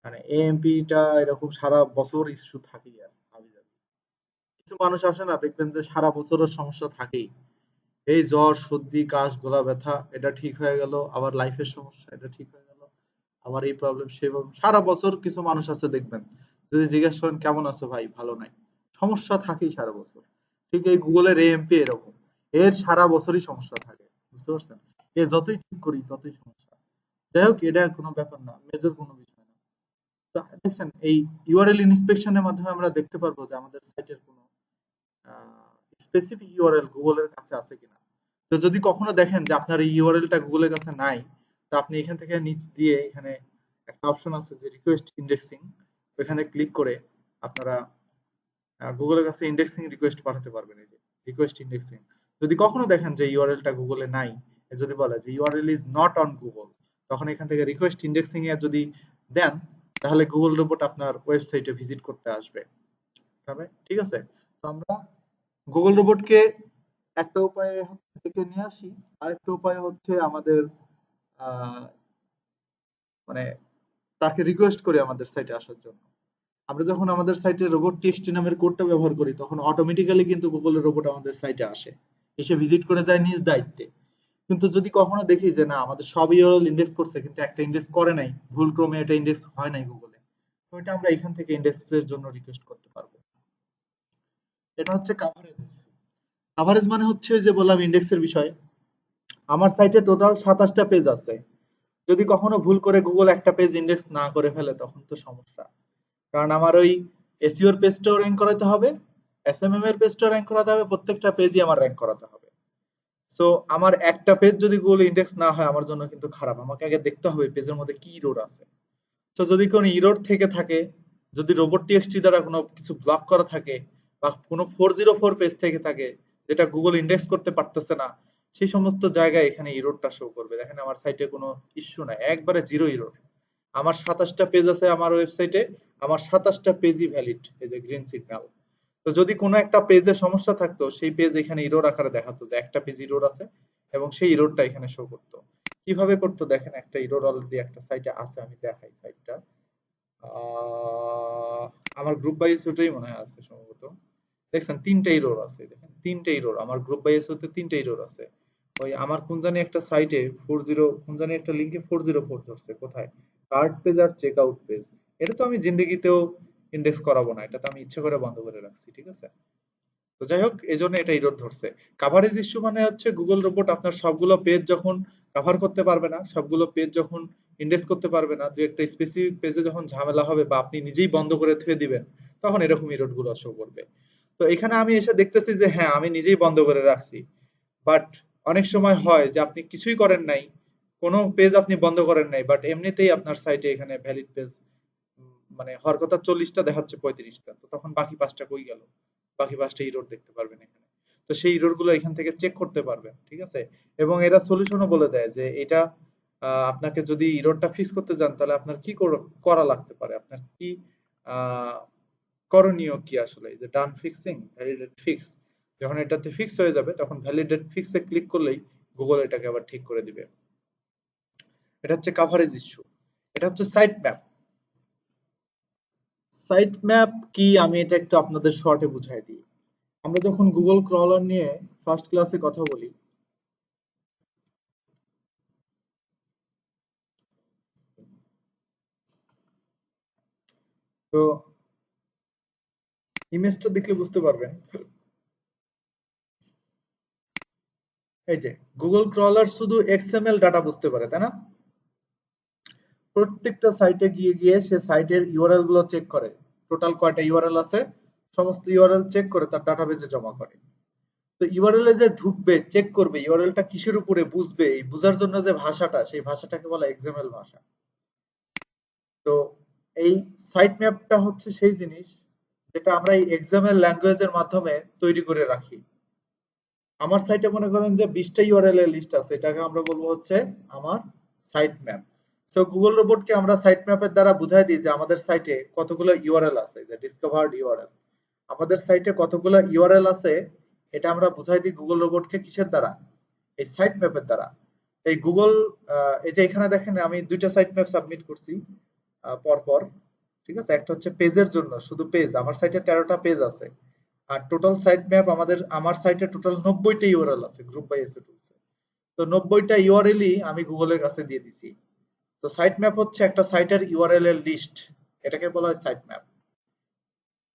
মানে এএমপিটা এরকম সারা বছর ইস্যু থাকেই আর হাবিজাবি। কিছু মানুষ আসে না, দেখবেন যে সারা বছরের সমস্যা থাকেই, এই জ্বর সর্দি কাশ গলা ব্যথা এটা ঠিক হয়ে গেল, আবার লাইফের সমস্যা এটা ঠিক হয়ে গেল, আবার এই প্রবলেম সেই প্রবলেম, সারা বছর কিছু মানুষ আছে দেখবেন, যদি জিজ্ঞেস করেন কেমন আছো ভাই, ভালো নাই, সমস্যা থাকেই সারা বছর। ঠিক এই গুগলের এএমপি এরকম, এর সারা বছরই সমস্যা থাকে, বুঝতে পারছেন? এ যতই ঠিক করি ততই সমস্যা। যাই হোক এটা কোনো ব্যাপার না, মেজর কোনো বিষয় না। তো দেখছেন এই ইউআরএল ইন্সপেকশনের মাধ্যমে আমরা দেখতে পারবো যে আমাদের সাইটের কোনো স্পেসিফিক ইউআরএল গুগলের কাছে আছে কিনা। তো যদি কখনো দেখেন যে আপনার এই ইউআরএলটা গুগলের কাছে নাই, তো আপনি এখান থেকে নিচ দিয়ে এখানে একটা অপশন আছে যে রিকোয়েস্ট ইন্ডেক্সিং, ওখানে ক্লিক করে আপনারা গুগলের কাছে ইন্ডেক্সিং রিকোয়েস্ট পাঠাতে পারবেন। এই যে রিকোয়েস্ট ইন্ডেক্সিং, যদি কখনো দেখেন যে ইউআরএলটা গুগলে নাই, যদি বলে যে URL is not on Google, তখন এখান থেকে রিকোয়েস্ট ইন্ডেক্সিং এ যদি দেন, তাহলে গুগল রোবট আপনার ওয়েবসাইটে ভিজিট করতে আসবে। তবে ঠিক আছে, তো আমরা গুগল রোবটকে একটা উপায়ে থেকে নিয়ে আসি, আরেকটা উপায় হচ্ছে আমাদের আহ, মানে তাকে রিকোয়েস্ট করি আমাদের সাইটে আসার জন্য। আমরা যখন আমাদের সাইটে রোবট টিএক্সটি নামের কোডটা ব্যবহার করি তখন অটোমেটিক্যালি কিন্তু গুগলের রোবট আমাদের সাইটে আসে, এসে ভিজিট করে যায় নিজ দায়িত্বে। কিন্তু যদি কখনো দেখি যে না আমাদের সব ইউআরএল ইন্ডেক্স করছে কিন্তু একটা ইন্ডেক্স করে নাই, ভুল ক্রমে এটা ইন্ডেক্স হয় নাই গুগলে, তো এটা আমরা এখান থেকে ইন্ডেক্সের জন্য রিকোয়েস্ট করতে পারবো। এটা হচ্ছে কাভারেজ। কাভারেজ মানে হচ্ছে যে বললাম ইন্ডেক্সের বিষয়, আমার সাইটে টোটাল 27টা পেজ আছে, যদি কখনো ভুল করে গুগল একটা পেজ ইন্ডেক্স না করে ফেলে তখন তো সমস্যা। কারণ আমার ওই এসইও এর পেজটাও র্যাঙ্ক করাতে হবে, এসএমএম এর পেজটাও র্যাঙ্ক করাতে হবে, প্রত্যেকটা পেজই আমার র্যাঙ্ক করাতে হবে। সো আমার একটা পেজ যদি গুগল ইন্ডেক্স না হয় আমার জন্য কিন্তু খারাপ, আমাকে আগে দেখতে হবে পেজের মধ্যে কি ইরর আছে। তো যদি কোনো ইরর থেকে থাকে, যদি রোবট টিএক্সটি দ্বারা কোনো কিছু ব্লক করা থাকে, বা কোনো 404 পেজ থেকে থাকে যেটা গুগল ইন্ডেক্স করতে পারতেছে না, সেই সমস্ত জায়গায় এখানে ইররটা শো করবে। দেখেন আমার সাইটে কোনো ইস্যু নাই, একবারে জিরো ইরর। আমার 27টা পেজ আছে আমার ওয়েবসাইটে, আমার 27টা পেজই ভ্যালিড, এই যে গ্রিন সিগন্যাল। তো যদি কোনো একটা পেজে সমস্যা থাকতো সেই পেজ এখানে ইরর আকারে দেখাতো যে একটা পেজ ইরর আছে, এবং সেই ইররটা এখানে শো করতো। কিভাবে করতো দেখেন, একটা ইরর অলরেডি একটা সাইটে আছে, আমি দেখাই সাইটটা। আহ, আমার গ্রুপ বাই এসওতেই মনে হয় আছে সম্ভবত। দেখছেন 3টে ইরর আছে, দেখেন 3টে ইরর আমার গ্রুপ বাই এসওতে, 3টে ইরর আছে। ওই আমার কোন জানি একটা সাইটে 40, কোন জানি একটা লিংকে 404 ধরছে, কোথায়, কার্ড পেজ আর চেক আউট পেজ। এটা তো আমি জিন্দেগিতেও ইন্ডেক্স করাবো না, এটা তো আমি ইচ্ছে করে বন্ধ করে রাখছি, ঠিক আছে। তো যাই হোক, এই জন্য এটা ইরর ধরছে। কাভারেজ ইস্যু মানে হচ্ছে গুগল রোবট আপনার সবগুলো পেজ যখন কাভার করতে পারবে না, সবগুলো পেজ যখন ইন্ডেক্স করতে পারবে না, দু একটা স্পেসিফিক পেজে যখন ঝামেলা হবে বা আপনি নিজেই বন্ধ করে থুয়ে দিবেন, তখন এরকম ইরর গুলো শো করবে। তো এখানে আমি এসে দেখতেছি যে হ্যাঁ আমি নিজেই বন্ধ করে রাখছি, বাট অনেক সময় হয় যে আপনি কিছুই করেন নাই, কোনো পেজ আপনি বন্ধ করেন নাই, বাট এমনিতেই আপনার সাইটে এখানে ভ্যালিড পেজ মানে হওয়ার কথা 40টা দেখাচ্ছে 35টা, তো তখন বাকি 5টা কই গেল? বাকি 5টা ইরর দেখতে পারবেন এখানে। তো সেই ইরর গুলো এখান থেকে চেক করতে পারবেন, ঠিক আছে। এবং এরা সলিউশনও বলে দেয় যে এটা আপনাকে যদি ইররটা ফিক্স করতে যান তাহলে আপনার কি করা লাগতে পারে, আপনার কি আহ, করণীয় কি আসলে, যে ডান ফিক্সিং, ভ্যালিডেট ফিক্স। যখন এটাতে ফিক্স হয়ে যাবে তখন ভ্যালিডেট ফিক্সে ক্লিক করলেই গুগল এটাকে আবার ঠিক করে দিবে। এটা হচ্ছে কাভারেজ ইস্যু। এটা হচ্ছে সাইট ম্যাপ। সাইট ম্যাপ কি আমি এটা একটু আপনাদের শর্টে বুঝাই দিই। আমরা যখন গুগল ক্রলার নিয়ে ফার্স্ট ক্লাসে কথা বলি, তো ইমেজটা দেখলে বুঝতে পারবেন। এই যে গুগল ক্রলার শুধু এক্সএমএল ডাটা বুঝতে পারে, তাই না? প্রত্যেকটা সাইটে গিয়ে গিয়ে সে সাইটের ইউআরএল গুলো চেক করে, টোটাল কয়টা ইউআরএল আছে, সমস্ত ইউআরএল চেক করে তার ডাটাবেজে জমা করে। তো ইউআরএল এ যে ঢুকবে, চেক করবে ইউআরএলটা কিসের উপরে, বুঝবে, এই বুঝার জন্য যে ভাষাটা, সেই ভাষাটাকে বলা এক্সএমএল ভাষা। তো এই সাইট ম্যাপটা হচ্ছে সেই জিনিস যেটা আমরা এই এক্সএমএল ল্যাঙ্গুয়েজের মাধ্যমে তৈরি করে রাখি। আমার সাইটে মনে করেন যে 20টা ইউআরএল এর লিস্ট আছে, এটাকে আমরা বলবো হচ্ছে আমার সাইট ম্যাপ। সো গুগল রোবটকে আমরা সাইট ম্যাপের দ্বারা বুঝাই দিই যে আমাদের সাইটে কতগুলো ইউআরএল আছে, যে ডিসকভার্ড ইউআরএল, আমাদের সাইটে কতগুলো ইউআরএল আছে, এটা আমরা বুঝাই দিই গুগল রোবটকে কিসের দ্বারা, এই সাইট ম্যাপের দ্বারা। এই গুগল, এই যে এখানে দেখেন আমি 2টা সাইট ম্যাপ সাবমিট করছি পর পর, ঠিক আছে। একটা হচ্ছে পেজের জন্য, শুধু পেজ, আমার সাইটে 13টা পেজ আছে। আর টোটাল সাইট ম্যাপ আমার সাইটে টোটাল 90টা ইউআরএল আছে গ্রুপ বাই এসও টুলসে। তো 90টা ইউআরএলই আমি গুগলের কাছে দিয়ে দিছি। তো সাইট ম্যাপ হচ্ছে একটা সাইটের ইউআরএল এর লিস্ট, এটাকে বলা হয় সাইট ম্যাপ।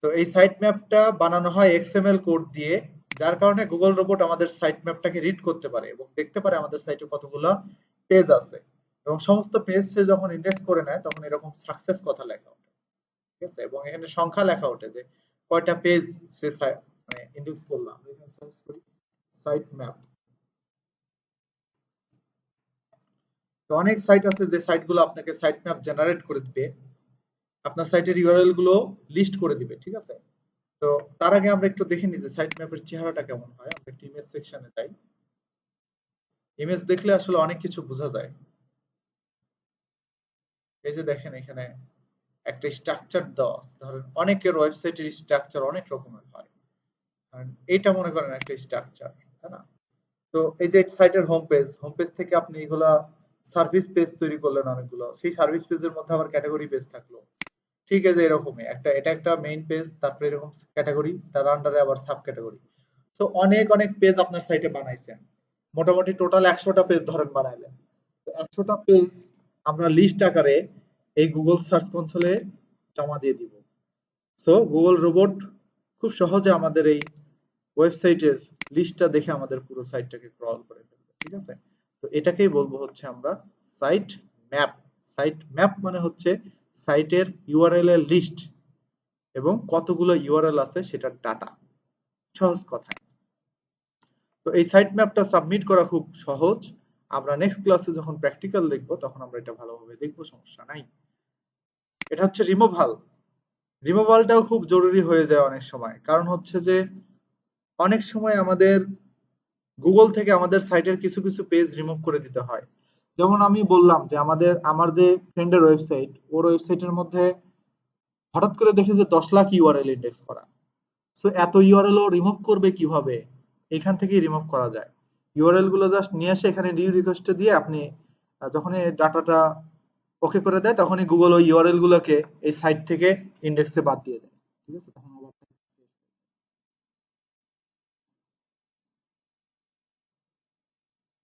তো এই সাইট ম্যাপটা বানানো হয় এক্সএমএল কোড দিয়ে, যার কারণে গুগল রোবট আমাদের সাইট ম্যাপটাকে রিড করতে পারে এবং দেখতে পারে আমাদের সাইটে কতগুলো পেজ আছে। এবং সমস্ত পেজ সে যখন ইন্ডেক্স করে নেয় তখন এরকম সাকসেস কথা লেখা ওঠে, ঠিক আছে। এবং এখানে সংখ্যা লেখা ওঠে যে কয়টা পেজ সে মানে ইন্ডেক্স করলাম। এখানে সার্চ করি সাইট ম্যাপ। তো অনেক সাইট আছে যে সাইটগুলো আপনাকে সাইট ম্যাপ জেনারেট করে দিবে, আপনার সাইটের ইউআরএল গুলো লিস্ট করে দিবে, ঠিক আছে। তো তার আগে আমরা একটু দেখে নিই যে সাইট ম্যাপের চেহারাটা কেমন হয়। আমরা একটু ইমেজ সেকশনে যাই। ইমেজ দেখলে আসলে অনেক কিছু বোঝা যায়। এই যে দেখেন এখানে একটা স্ট্রাকচার দেওয়া আছে, ধরেন অনেকের ওয়েবসাইটের স্ট্রাকচার অনেক রকমের হয়, কারণ এইটা মনে করেন একটা স্ট্রাকচার, তাই না? তো এই যে সাইটের হোম পেজ থেকে আপনি এগুলা সার্ভিস পেজ তৈরি করলেন অনেকগুলো, সেই সার্ভিস পেজের মধ্যে আবার ক্যাটাগরি পেজ থাকলো, ঠিক আছে। এরকমই একটা, এটা একটা মেইন পেজ, তারপরে এরকম ক্যাটাগরি, তার আন্ডারে আবার সাব ক্যাটাগরি। তো অনেক অনেক পেজ আপনার সাইটে বানাইছেন, মোটামুটি টোটাল 100টা পেজ ধরেন বানাইলেন। তো 100টা পেজ আমরা লিস্ট আকারে এই গুগল সার্চ কনসোলে জমা দিয়ে দিব। সো গুগল রোবট খুব সহজে আমাদের এই ওয়েবসাইটের লিস্টটা দেখে আমাদের পুরো সাইটটাকে ক্রল করে ফেলবে, ঠিক আছে। তো এটাকেই বলবো হচ্ছে আমরা সাইট ম্যাপ। সাইট ম্যাপ মানে হচ্ছে সাইটের ইউআরএল এর লিস্ট এবং কতগুলো ইউআরএল আছে সেটার ডাটা, সহজ কথায়। তো এই সাইট ম্যাপটা সাবমিট করা খুব সহজ। আমরা নেক্সট ক্লাসে যখন প্র্যাকটিক্যাল দেখব তখন আমরা এটা ভালোভাবে দেখব, সমস্যা নাই। এটা হচ্ছে রিমুভাল। রিমুভালটাও খুব জরুরি হয়ে যায় অনেক সময়, কারণ হচ্ছে যে অনেক সময় আমাদের গুগল থেকে আমাদের সাইটের কিছু কিছু পেজ রিমুভ করে দিতে হয়। যেমন আমি বললাম যে আমার যে ফ্রেন্ডের ওয়েবসাইট, ওর ওয়েবসাইটের মধ্যে হঠাৎ করে দেখে যে 10 লাখ ইউআরএল ইন্ডেক্স করা। সো এত ইউআরএল ও রিমুভ করবে কিভাবে? এখান থেকেই রিমুভ করা যায়। ইউআরএল গুলো জাস্ট নিয়ে এসে এখানে নিউ রিকোয়েস্টে দিয়ে আপনি যখনই ডাটাটা ওকে করে দেয় তখনই গুগল ওই ইউআরএল গুলোকে এই সাইট থেকে ইন্ডেক্সে বাদ দিয়ে দেয়। ঠিক আছে, তখন আবার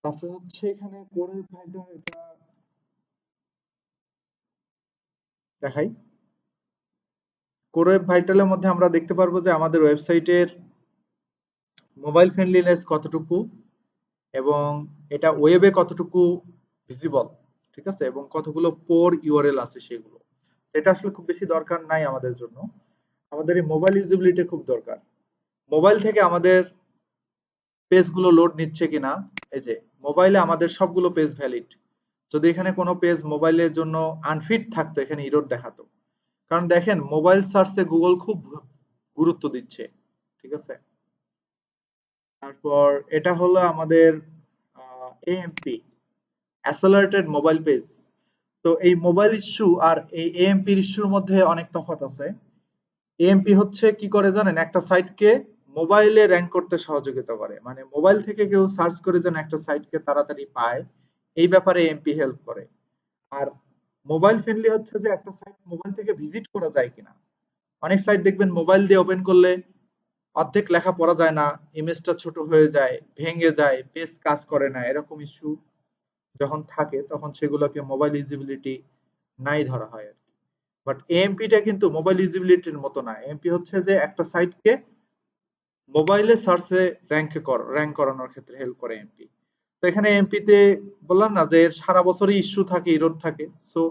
তারপরে হচ্ছে এখানে কোরে ফাইলটা এটা দেখাই। কোর ওয়েব ভাইটালের মধ্যে আমরা দেখতে পারবো যে আমাদের ওয়েবসাইটের মোবাইল ফ্রেন্ডলিনেস কতটুকু এবং এটা ওয়েবে কতটুকু ভিজিবল, ঠিক আছে, এবং কতগুলো পোর ইউআরএল আছে সেগুলো। এটা আসলে খুব বেশি দরকার নাই আমাদের জন্য। আমাদের এই মোবাইল ইউজিবিলিটি খুব দরকার। মোবাইল থেকে আমাদের পেজগুলো লোড নিচ্ছে কিনা। এই যে মোবাইলে আমাদের সবগুলো পেজ ভ্যালিড। যদি এখানে কোনো পেজ মোবাইলের জন্য আনফিট থাকতো এখানে এরর দেখাতো। কারণ দেখেন মোবাইল সার্চে গুগল খুব গুরুত্ব দিচ্ছে, ঠিক আছে। তারপর এটা হলো আমাদের এএমপি, অ্যাসেলারেটেড মোবাইল পেজ। তো এই মোবাইল ইস্যু আর এই এএমপি ইস্যুর মধ্যে অনেক তফাৎ আছে। এএমপি হচ্ছে কি করে জানেন, একটা সাইটকে মোবাইলে র্যাঙ্ক করতে সহযোগিতা করে, মানে মোবাইল থেকে কেউ সার্চ করে যেন একটা সাইটকে তাড়াতাড়ি পায়, এই ব্যাপারে এএমপি হেল্প করে। আর মোবাইল ফ্রেন্ডলি হচ্ছে যে একটা সাইট মোবাইল থেকে ভিজিট করা যায় কিনা। অনেক সাইট দেখবেন মোবাইল দিয়ে ওপেন করলে অর্ধেক লেখা পড়া যায় না, ইমেজটা ছোট হয়ে যায়, ভেঙে যায়, পেজ কাজ করে না, এরকম ইস্যু যখন থাকে তখন সেগুলোকে মোবাইল ইউজিবিলিটি নাই ধরা হয় আর কি। বাট এএমপিটা কিন্তু মোবাইল ইউজিবিলিটির মতো না। এএমপি হচ্ছে যে একটা সাইটকে মোবাইলে সার্চে র্যাঙ্ক করানোর ক্ষেত্রে হেল্প করে এমপি। তো এখানে এমপি তে বললাম না যে এর সারা বছরই ইস্যু থাকে, ইরোর থাকে। সো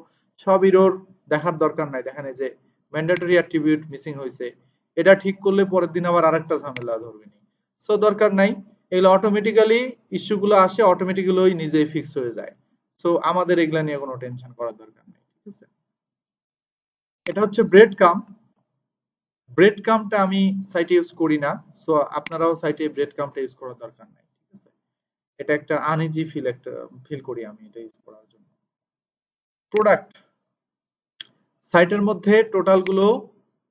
সব ইরোর দেখার দরকার নাই। দেখেন এই যে ম্যান্ডেটরি অ্যাট্রিবিউট মিসিং হয়েছে, এটা ঠিক করলে পরের দিন আবার আরেকটা ঝামেলা ধরবে নি। সো দরকার নাই, এগুলো অটোমেটিক্যালি ইস্যুগুলো আসে, অটোমেটিক্যালি নিজেই ফিক্স হয়ে যায়। সো আমাদের এগুলা নিয়ে কোনো টেনশন করার দরকার নেই, ঠিক আছে। এটা হচ্ছে ব্রেড কাম। ব্রেড কামটা আমি সাইটে ইউজ করি না। সো আপনারাও সাইটে ব্রেড কামটা ইউজ করার দরকার নাই, ঠিক আছে। এটা একটা আনইজি ফিল করি আমি এটা ইউজ করার জন্য। প্রোডাক্ট, সাইটের মধ্যে টোটাল গুলো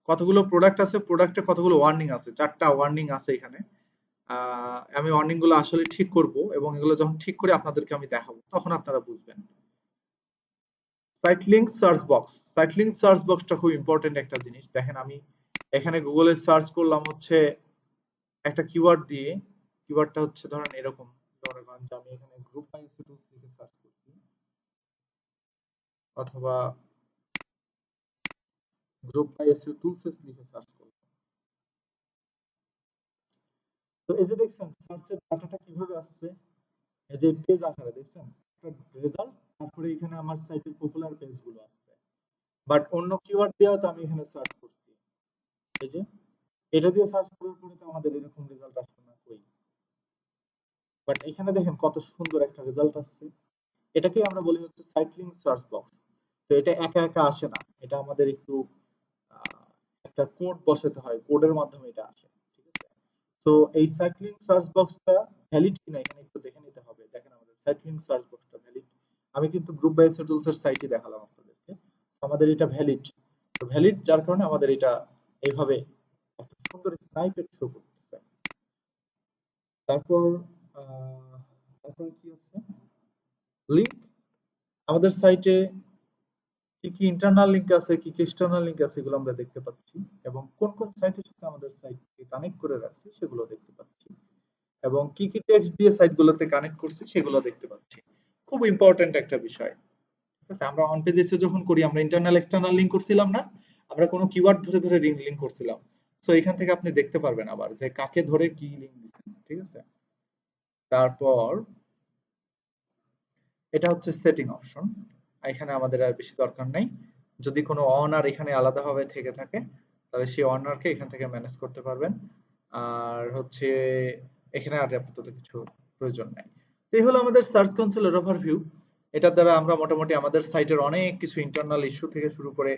কতগুলো প্রোডাক্ট আছে, প্রোডাক্টে কতগুলো ওয়ার্নিং আছে, 4টা ওয়ার্নিং আছে এখানে। আমি ওয়ার্নিং গুলো আসলে ঠিক করব এবং এগুলো যখন ঠিক করে আপনাদেরকে আমি দেখাবো তখন আপনারা বুঝবেন। Site link search box, site link search বক্সটা খুব ইম্পর্টেন্ট একটা জিনিস। দেখেন আমি এখানে গুগলে সার্চ করলাম হচ্ছে একটা কিওয়ার্ড দিয়ে, কিওয়ার্ডটা হচ্ছে ধরেন এরকম, ধরেন যে আমি এখানে গ্রুপ বাই টুলস লিখে সার্চ করছি অথবা গ্রুপ বাই টুলস লিখে সার্চ করলাম। তো এই যে দেখছেন সার্চের ডাটাটা কিভাবে আসছে, এই যে পেজ আকারে দেখছেন একটা রেজাল্ট, তারপরে এখানে আমার সাইটের পপুলার পেজগুলো আসছে। বাট অন্য কিওয়ার্ড দিয়েও তো আমি এখানে সার্চ করছি, এই যে এটা দিয়ে সার্চ করার পরে তো আমাদের এরকম রেজাল্ট আসছে না কই। বাট এখানে দেখেন কত সুন্দর একটা রেজাল্ট আসছে। এটাকে আমরা বলি হচ্ছে সাইট লিংক সার্চ বক্স। তো এটা একা একা আসে না, এটা আমাদের একটু আহ, একটা কোড বসাতে হয়, কোডের মাধ্যমে এটা আসে, ঠিক আছে। তো এই সাইট লিংক সার্চ বক্সটা ভ্যালিড কিনা এখানে একটু দেখে নিতে হবে। দেখেন আমাদের সাইট লিংক সার্চ বক্সটা ভ্যালিড। আমি কিন্তু গ্রুপ বাই টুলস এর সাইটই দেখালাম আপনাদেরকে, আমাদের এটা ভ্যালিড। তো ভ্যালিড যার কারণে আমাদের এটা এইভাবে একটা সুন্দর স্নাইপেট শো করতেছে। তারপর আহ তারপর কি আছে, লিংক। আমাদের সাইটে কি কি ইন্টারনাল লিংক আছে, কি কি এক্সটার্নাল লিংক আছে, এগুলো আমরা দেখতে পাচ্ছি এবং কোন কোন সাইটের সাথে আমাদের সাইটকে কানেক্ট করে রাখছি সেগুলো দেখতে পাচ্ছি এবং কি কি টেক্সট দিয়ে সাইটগুলোতে কানেক্ট করছি সেগুলো দেখতে পাচ্ছি। খুব ইম্পর্টেন্ট একটা বিষয়, ঠিক আছে। আমরা অন পেজ এসে যখন করি আমরা ইন্টারনাল এক্সটার্নাল লিংক করছিলাম না, আমরা কোনো কিওয়ার্ড ধরে ধরে লিংক করছিলাম। সো এখান থেকে আপনি দেখতে পারবেন আবার যে কাকে ধরে কি লিংক দিচ্ছেন, ঠিক আছে। তারপর এটা হচ্ছে সেটিং অপশন। এখানে আমাদের আর বেশি দরকার নাই। যদি কোনো অনার এখানে আলাদাভাবে থাকে তাহলে সেই অনারকে এখান থেকে ম্যানেজ করতে পারবেন। আর হচ্ছে এখানে আর আপাতত কিছু প্রয়োজন নাই। তো এই হলো আমাদের সার্চ কনসোলের ওভারভিউ। এটার দ্বারা আমরা মোটামুটি আমাদের সাইটের অনেক কিছু ইন্টারনাল ইস্যু থেকে শুরু করে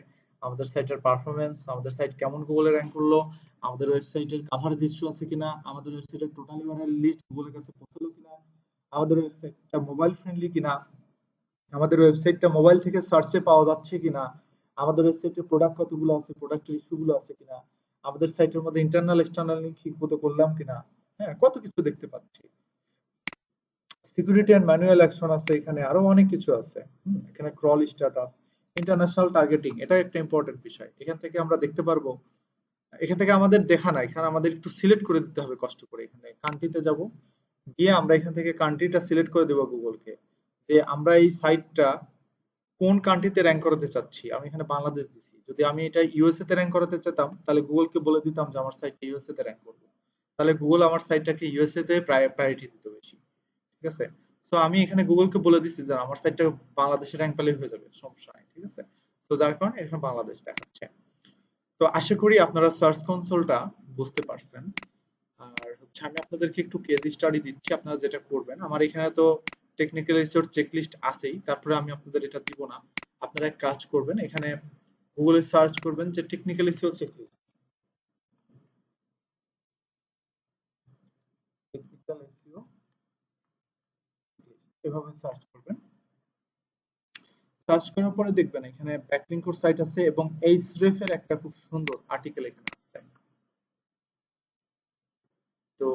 আমাদের সাইটের পারফরমেন্স, আমাদের সাইট কেমন গুগলে র্যাঙ্ক করলো, আমাদের ওয়েবসাইটের কাভারেজ ইস্যু আছে কিনা, আমাদের ওয়েবসাইটের টোটাল ইউআরএল লিস্ট গুগলের কাছে পৌঁছালো কিনা, আমাদের ওয়েবসাইটটা মোবাইল ফ্রেন্ডলি কিনা, আমাদের ওয়েবসাইটটা মোবাইল থেকে সার্চে পাওয়া যাচ্ছে কিনা, আমাদের ওয়েবসাইটের প্রোডাক্ট কতগুলো আছে, প্রোডাক্টের ইস্যুগুলো আছে কিনা, আমাদের সাইটের মধ্যে ইন্টারনাল এক্সটার্নাল লিংক ঠিক মতো করলাম কিনা, হ্যাঁ কত কিছু দেখতে পাচ্ছি। সিকিউরিটি এন্ড ম্যানুয়াল অ্যাকশন আছে, এখানে আরো অনেক কিছু আছে। এখানে ক্রল স্ট্যাটাস, ইন্টারন্যাশনাল টার্গেটিং, এটা একটা ইম্পর্টেন্ট বিষয়। এখান থেকে আমরা দেখতে পারবো, এখান থেকে আমাদের দেখা না, এখানে আমাদের একটু সিলেক্ট করে দিতে হবে কষ্ট করে। এখানে কান্ট্রিতে যাব, গিয়ে আমরা এখান থেকে কান্ট্রিটা সিলেক্ট করে দেবো গুগলকে, যে আমরা এই সাইটটা কোন কান্ট্রিতে র্যাঙ্ক করাতে চাচ্ছি। আমি এখানে বাংলাদেশ দিছি, যদি আমি এটা ইউএসএ তে র্যাঙ্ক করাতে চাইতাম তাহলে গুগলকে বলে দিতাম যে আমার সাইটটা ইউএসএ তে র্যাঙ্ক করবে, তাহলে গুগল আমার সাইটটাকে ইউএসএ তে প্রায়োরিটি দিত বেশি। ঠিক আছে, সো আমি এখানে গুগলকে বলে দিচ্ছি যে আমার সাইটটা বাংলাদেশে র্যাঙ্ক পেলে হয়ে যাবে, সমস্যা নাই। ঠিক আছে, তো যার কারণে এখানে বাংলাদেশ দেখাচ্ছে। তো আশা করি আপনারা সার্চ কনসোলটা বুঝতে পারছেন। আর হচ্ছে আমি আপনাদেরকে একটু কেস স্টাডি দিচ্ছি, আপনারা যেটা করবেন। আমার এখানে তো টেকনিক্যাল এসইওর চেকলিস্ট আছেই, তারপরে আমি আপনাদের এটা দিব না। আপনারা এক কাজ করবেন, এখানে গুগলে সার্চ করবেন যে technical SEO checklist, technical SEO এভাবে সার্চ করবেন। সার্চ করার পরে দেখবেন এখানে ব্যাকলিঙ্কর সাইট আছে এবং এইচরেফ এর একটা খুব সুন্দর আর্টিকেল এখানে আছে। তো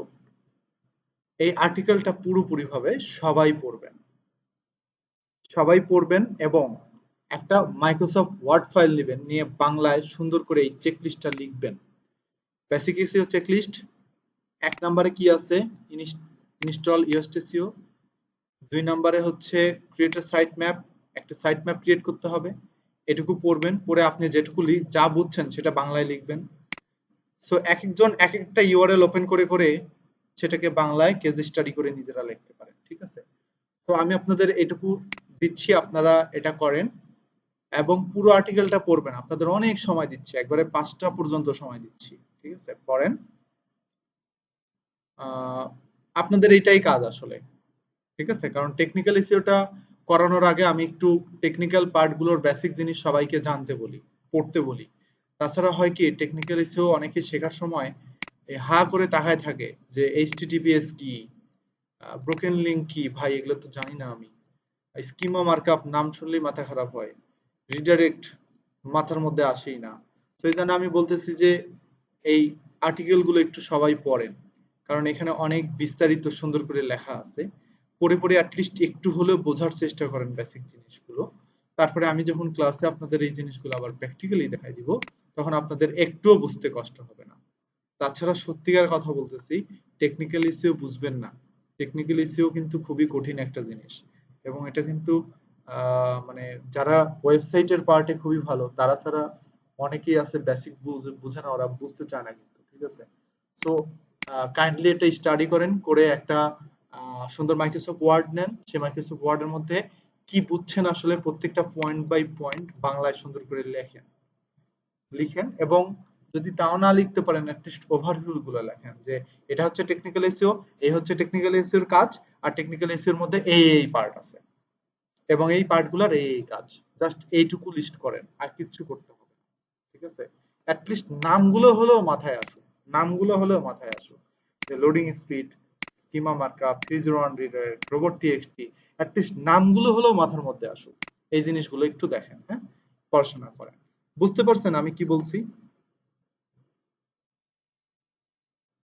এই আর্টিকেলটা পুরোপুরি ভাবে সবাই পড়বেন, সবাই পড়বেন এবং একটা মাইক্রোসফট ওয়ার্ড ফাইল নেবেন, নিয়ে বাংলায় সুন্দর করে এই চেকলিস্টটা লিখবেন। বেসিক এসইও চেকলিস্ট, এক নম্বরে কি আছে, ইনস্টল ইউএসটিসিও, দুই নম্বরে হচ্ছে ক্রিয়েট আ সাইট ম্যাপ, একটা সাইট ম্যাপ ক্রিয়েট করতে হবে। এটুকু পড়বেন, পড়ে আপনি যেটুকু যা বুঝছেন সেটা বাংলায় লিখবেন। সো এক একজন এক একটা ইউআরএল ওপেন করে করে সেটাকে বাংলায় কেস স্টাডি করে নিজেরা লিখতে পারেন। ঠিক আছে, তো আমি আপনাদের এটুকু দিচ্ছি, আপনারা এটা করেন এবং পুরো আর্টিকেলটা পড়বেন। আপনাদের অনেক সময় দিচ্ছি, একবারে 5টা পর্যন্ত সময় দিচ্ছি। ঠিক আছে, পড়েন। আপনাদের এইটাই কাজ আসলে। ঠিক আছে, কারণ টেকনিক্যাল এসইওটা করানোর আগে আমি একটু টেকনিক্যাল পার্টগুলোর বেসিক জিনিস সবাইকে জানতে বলি, পড়তে বলি। তাছাড়া হয় কি, টেকনিক্যাল এসইও অনেকে শেখার সময় হা করে তাকায় থাকে যে এইচটিটিপিএস কি, ব্রোকেন লিঙ্ক কি, ভাই এগুলো তো জানি না আমি। স্কিমা মার্কআপ নাম শুনলেই মাথা খারাপ হয়, রিডাইরেক্ট মাথার মধ্যে আসেই না। তো এই জন্য আমি বলতেছি যে এই আর্টিকেল গুলো একটু সবাই পড়েন, কারণ এখানে অনেক বিস্তারিত সুন্দর করে লেখা আছে। পড়ে পড়ে অ্যাটলিস্ট একটু হলেও বোঝার চেষ্টা করেন বেসিক জিনিসগুলো। তারপরে আমি যখন ক্লাসে আপনাদের এই জিনিসগুলো আবার প্র্যাকটিক্যালি দেখাই দিব, তখন আপনাদের একটুও বুঝতে কষ্ট হবে না। তাছাড়া সত্যিকার কথা বলতেছি, টেকনিক্যাল ইস্যু বুঝবেন না, টেকনিক্যাল ইস্যু কিন্তু খুবই কঠিন একটা জিনিস। এবং এটা কিন্তু মানে যারা ওয়েবসাইটের পার্টে খুবই ভালো তারা ছাড়া অনেকেই আছে বেসিক বুঝে না, ওরা বুঝতে চায় না কিন্তু। ঠিক আছে, সো কাইন্ডলি এটা স্টাডি করেন, করে একটা সুন্দর মাইক্রোসফট ওয়ার্ড নেন, সেই মাইক্রোসফট ওয়ার্ডের মধ্যে কি বুঝছেন আসলে প্রত্যেকটা পয়েন্ট বাই পয়েন্ট বাংলায় সুন্দর করে লেখেন, লিখেন। এবং যদি তাও না লিখতে পারেন অ্যাটলিস্ট ওভারভিউ গুলো লেখেন, যে এটা হচ্ছে টেকনিক্যাল এসইও, এই হচ্ছে টেকনিক্যাল এসইও এর কাজ, আর টেকনিক্যাল এসইও এর মধ্যে এই পার্ট আছে এবং এই পার্টগুলোর এই কাজ। জাস্ট এইটুকু লিস্ট করেন, আর কিচ্ছু করতে হবে না। ঠিক আছে, অ্যাটলিস্ট নামগুলো হলেও মাথায় আসুক, নামগুলো হলেও মাথায় আসুক, যে loading speed, schema markup, 301 redirect, robot TXT, at least নামগুলো হলেও মাথার মধ্যে আসুক। এই জিনিসগুলো একটু দেখেন, হ্যাঁ, পড়াশোনা করেন। বুঝতে পারছেন আমি কি বলছি?